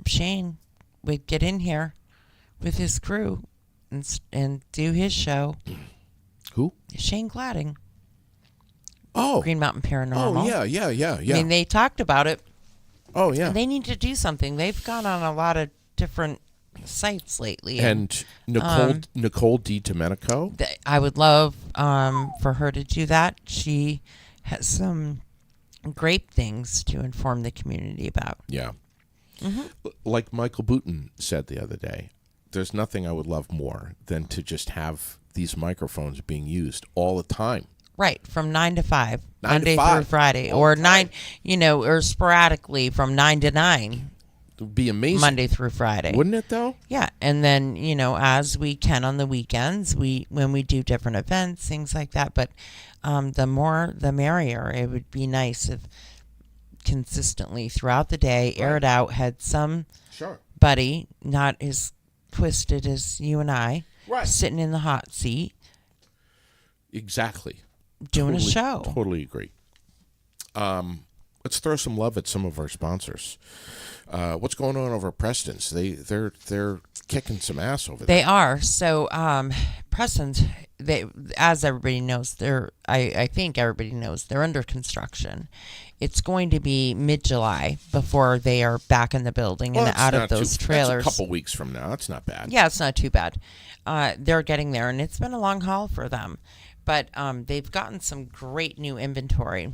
Shane would get in here with his crew and do his show. Who? Shane Gladding. Oh. Green Mountain Paranormal. Oh, yeah. I mean, they talked about it. Oh, yeah. They need to do something. They've gone on a lot of different sites lately. And Nicole DiDomenico. I would love for her to do that. She has some great things to inform the community about. Yeah. Like Michael Booten said the other day, there's nothing I would love more than to just have these microphones being used all the time. Right, from 9 to 5, 9 to Monday 5, through Friday, all or the 9, or sporadically from 9 to 9, It would be amazing. Monday through Friday. Wouldn't it, though? Yeah, and then, as we can on the weekends, when we do different events, things like that. But the more, the merrier. It would be nice if consistently throughout the day, air it out, had somebody not as twisted as you and I, sitting in the hot seat. Exactly. Doing a show. Totally agree. Let's throw some love at some of our sponsors. What's going on over at Preston's? They're kicking some ass over there. They are. So Preston's, as everybody knows, I think everybody knows, they're under construction. It's going to be mid-July before they are back in the building and out of those trailers. That's a couple weeks from now. That's not bad. Yeah, it's not too bad. They're getting there, and it's been a long haul for them. But they've gotten some great new inventory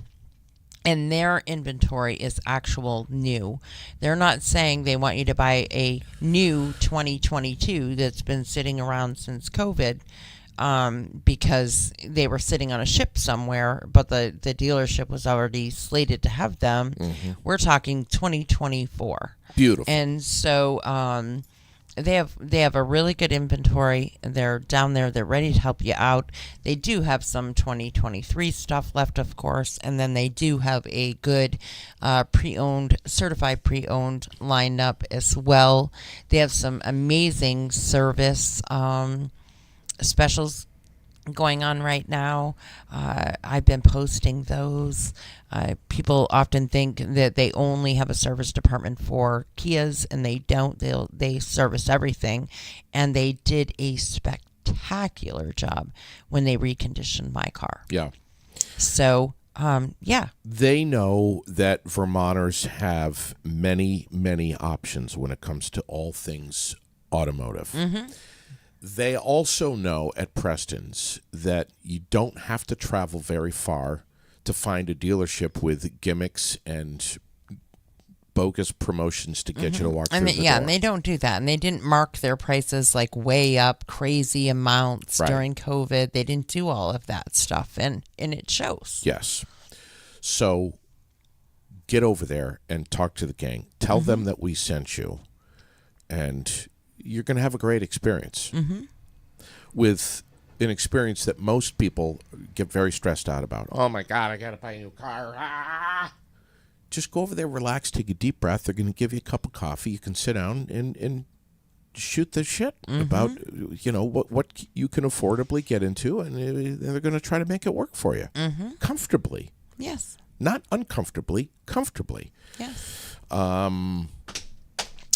and their inventory is actual new. They're not saying they want you to buy a new 2022 that's been sitting around since COVID, because they were sitting on a ship somewhere, but the dealership was already slated to have them. We're talking 2024. Beautiful. And so they have a really good inventory. They're down there. They're ready to help you out. They do have some 2023 stuff left, of course, and then they do have a good certified pre-owned lineup as well. They have some amazing service specials going on right now. I've been posting those. People often think that they only have a service department for Kias, and they don't. They service everything, and they did a spectacular job when they reconditioned my car. Yeah. So, yeah. They know that Vermonters have many, many options when it comes to all things automotive. They also know at Preston's that you don't have to travel very far to find a dealership with gimmicks and bogus promotions to get you to walk through the door. And they don't do that. And they didn't mark their prices like way up crazy amounts during COVID. They didn't do all of that stuff, and it shows. Yes. So get over there and talk to the gang. Tell them that we sent you, and you're going to have a great experience with an experience that most people get very stressed out about. Oh, my God, I got to buy a new car. Ah! Just go over there, relax, take a deep breath. They're going to give you a cup of coffee. You can sit down and shoot the shit about, what you can affordably get into, and they're going to try to make it work for you comfortably. Yes. Not uncomfortably, comfortably. Yes.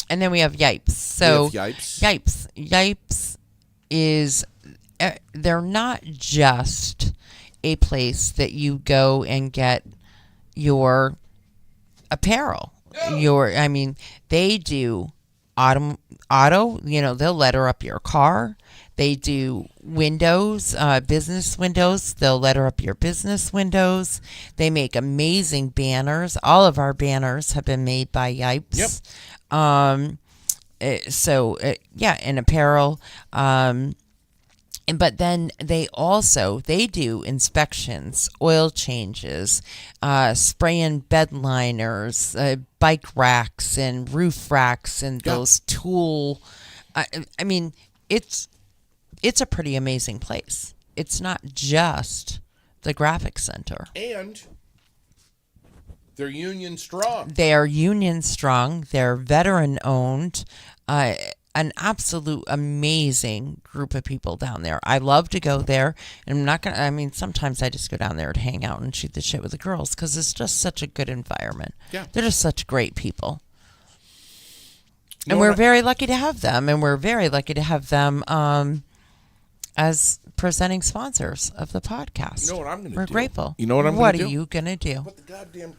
And then we have Yipes. So Yipes is, they're not just a place that you go and get your apparel. They do auto, they'll letter up your car. They do windows, business windows. They'll letter up your business windows. They make amazing banners. All of our banners have been made by Yipes. Yep. And apparel. But then they do inspections, oil changes, spraying bed liners, bike racks and roof racks, and those tool. It's a pretty amazing place. It's not just the graphic center. And they're union strong. They're union strong. They're veteran owned. An absolute amazing group of people down there. I love to go there. And I'm not going to, sometimes I just go down there to hang out and shoot the shit with the girls because it's just such a good environment. Yeah. They're just such great people. And we're very lucky to have them. And we're very lucky to have them as presenting sponsors of the podcast. You know what I'm going to do? We're grateful. You know what I'm going to do? What are you going to do? Put the goddamn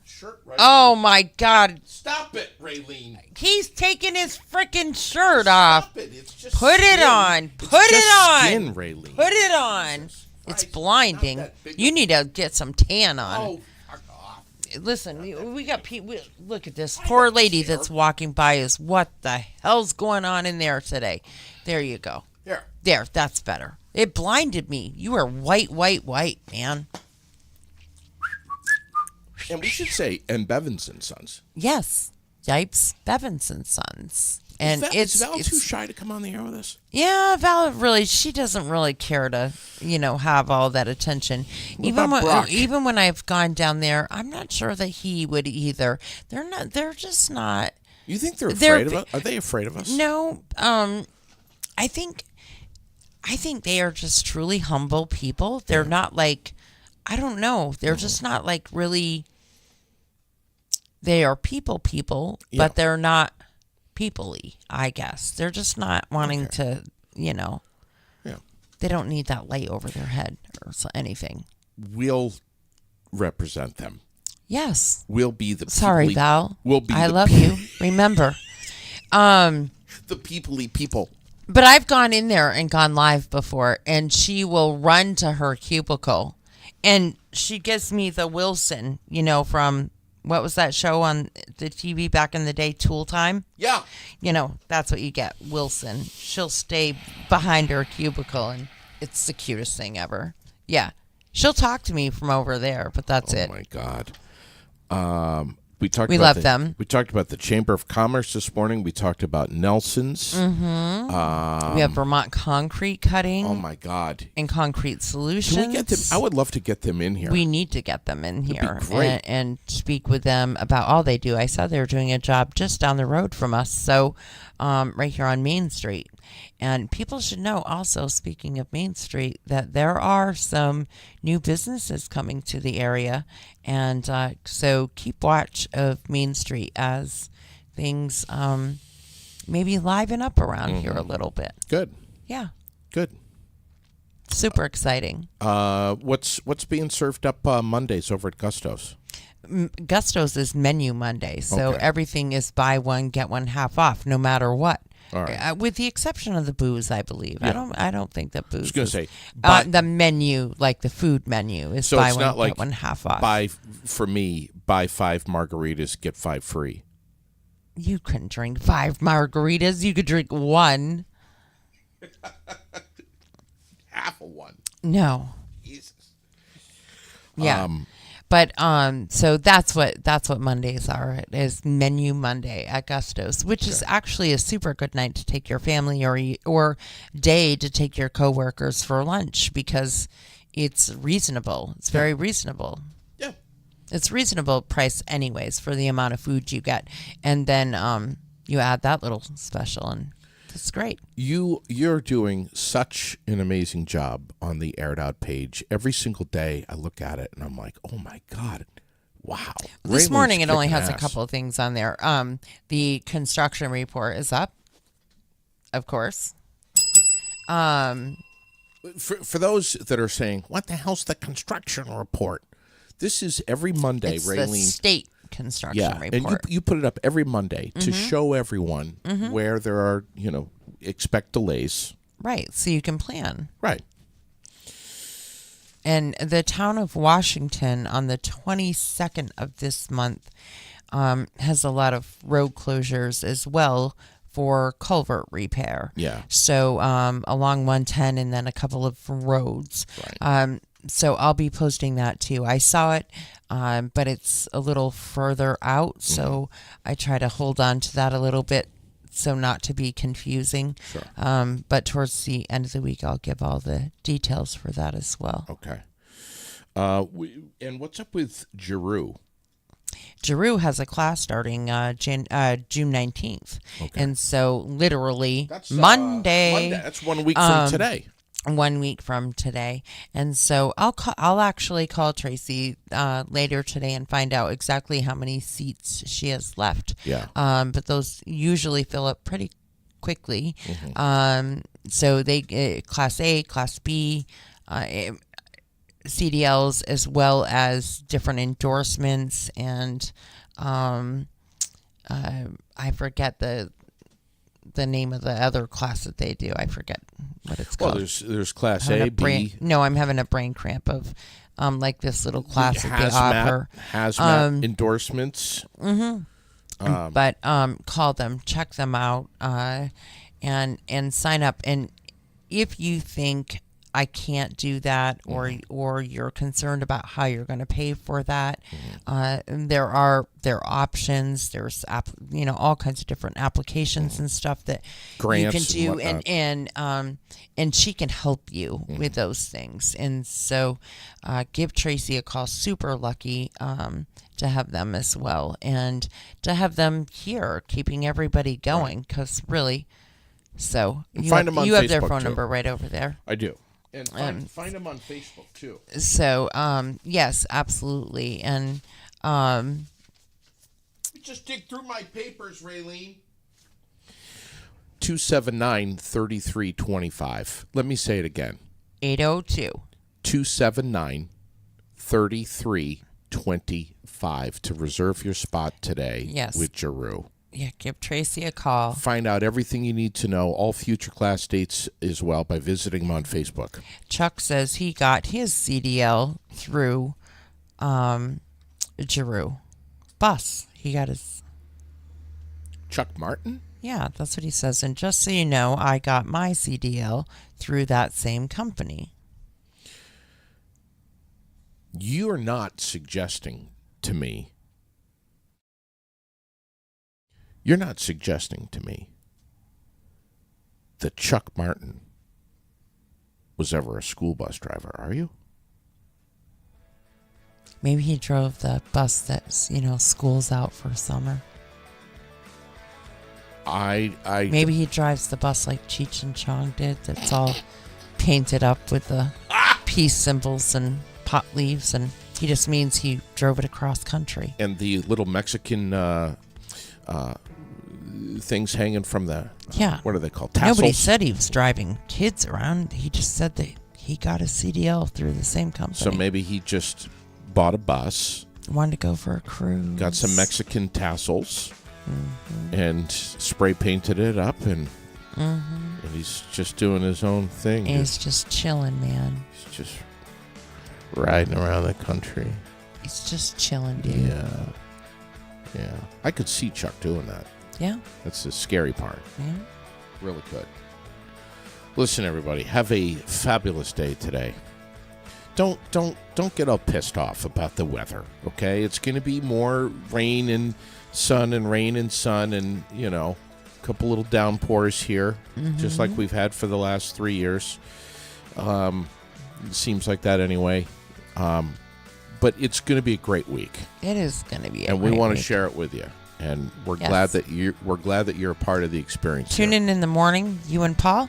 shirt right. Oh, my God. Stop it, Raylene. He's taking his freaking shirt off. Stop it. It's just Put skin. it on. It's Put it just on. Skin, Raylene. Put it on. It's Christ, blinding. not that big. You need to get some tan on. Oh, fuck off. Listen, we got people. Look at this poor lady that's walking by us. What the hell's going on in there today? There you go. Here. There, that's better. It blinded me. You are white, man. And we should say, and Bevinson Sons. Yes. Yipes, Bevinson Sons. And is Val too shy to come on the air with us? Yeah, Val she doesn't really care to, have all that attention. Even when I've gone down there, I'm not sure that he would either. They're just not. You think they're afraid of us? Are they afraid of us? No. I think they are just truly humble people. They're not like, I don't know. They're just not like really. They are people, but they're not people-y, I guess. They're just not wanting to, Yeah. They don't need that light over their head or anything. We'll represent them. Yes. We'll be the Sorry, Val. We'll be I love you. Remember. The people-y people. But I've gone in there and gone live before, and she will run to her cubicle. And she gives me the Wilson, from what was that show on the TV back in the day, Tool Time? Yeah. That's what you get, Wilson. She'll stay behind her cubicle, and it's the cutest thing ever. Yeah. She'll talk to me from over there, but that's it. Oh, my God. We love them. We talked about the Chamber of Commerce this morning. We talked about Nelson's. Mm-hmm. We have Vermont Concrete Cutting. Oh, my God. And Concrete Solutions. Can we get them? I would love to get them in here. We need to get them in here great. And speak with them about all they do. I saw they were doing a job just down the road from us, so right here on Main Street. And people should know also, speaking of Main Street, that there are some new businesses coming to the area. And so keep watch of Main Street as things maybe liven up around here a little bit. Good. Yeah. Good. Super exciting. What's being served up Mondays over at Gusto's? Gusto's is Menu Monday, so everything is buy one get one half off, no matter what. All right. With the exception of the booze, I believe. Yeah. I don't think that booze. I was going to say the menu, like the food menu, is so buy it's one not like get one half off. For me, buy 5 margaritas, get 5 free. You couldn't drink 5 margaritas. You could drink one. Half of one. No. Jesus. Yeah. But so that's what Mondays are. It is Menu Monday at Gusto's, which is actually a super good night to take your family or day to take your coworkers for lunch because it's reasonable. It's very reasonable. Yeah. It's reasonable price anyways for the amount of food you get. And then you add that little special and it's great. You're doing such an amazing job on the Aired Out page. Every single day I look at it and I'm like, oh my God, wow. This morning it only has ass. a couple of things on there. The construction report is up, of course. For those that are saying, what the hell's the construction report? This is every Monday, it's Raylene. The state construction report. And you put it up every Monday to show everyone where there are, expect delays. Right, so you can plan. Right. And the town of Washington on the 22nd of this month has a lot of road closures as well for culvert repair. Yeah. So along 110 and then a couple of roads. Right. So I'll be posting that too. I saw it, but it's a little further out, so I try to hold on to that a little bit so not to be confusing. Sure. But towards the end of the week, I'll give all the details for that as well. Okay. And what's up with Giroux? Giroux has a class starting June 19th. Okay. And so literally That's Monday. That's 1 week from today. 1 week from today. And so I'll actually call Tracy later today and find out exactly how many seats she has left. Yeah. But those usually fill up pretty quickly. So they Class A, Class B, CDLs, as well as different endorsements and I forget the name of the other class that they do. I forget what it's called. Well, there's Class A, B. No, I'm having a brain cramp of like this little class that they offer. Hazmat endorsements. But call them, check them out, and sign up. And if you think I can't do that, or you're concerned about how you're going to pay for that, there are options. There's all kinds of different applications and stuff that Grants you can do, and and she can help you with those things. And so, give Tracy a call. Super lucky to have them as well, and to have them here, keeping everybody going. Because really, so you have their phone number right over there. I do. And find them on Facebook, too. So, yes, absolutely. And just dig through my papers, Raylene. 279-3325. Let me say it again. 802. 279-3325 to reserve your spot today Yes. with Giroux. Yeah, give Tracy a call. Find out everything you need to know, all future class dates as well, by visiting him on Facebook. Chuck says he got his CDL through Giroux bus. He got his... Chuck Martin? Yeah, that's what he says. And just so you know, I got my CDL through that same company. You are not suggesting to me... You're not suggesting to me that Chuck Martin was ever a school bus driver, are you? Maybe he drove the bus that's, school's out for summer. Maybe he drives the bus like Cheech and Chong did, that's all painted up with the peace symbols and pot leaves, and he just means he drove it across country. And the little Mexican things hanging from the... Yeah. What are they called? Tassels? Nobody said he was driving kids around. He just said that he got his CDL through the same company. So maybe he just bought a bus. Wanted to go for a cruise. Got some Mexican tassels. And spray painted it up, and he's just doing his own thing. And he's just chilling, man. He's just riding around the country. He's just chilling, dude. Yeah. I could see Chuck doing that. Yeah. That's the scary part. Yeah. Really could. Listen, everybody, have a fabulous day today. Don't get all pissed off about the weather, okay? It's going to be more rain and sun and rain and sun and, a couple little downpours here, just like we've had for the last 3 years. It seems like that anyway. But it's going to be a great week. It is going to be and we want to share it with you. And we're glad that you're a part of the experience. Tune in the morning, you and Paul.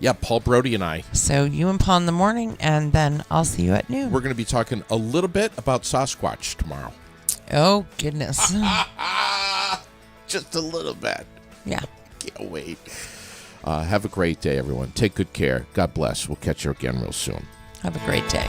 Yeah, Paul Brody and I. So you and Paul in the morning, and then I'll see you at noon. We're going to be talking a little bit about Sasquatch tomorrow. Oh, goodness. Just a little bit. Yeah. Can't wait. Have a great day, everyone. Take good care. God bless. We'll catch you again real soon. Have a great day.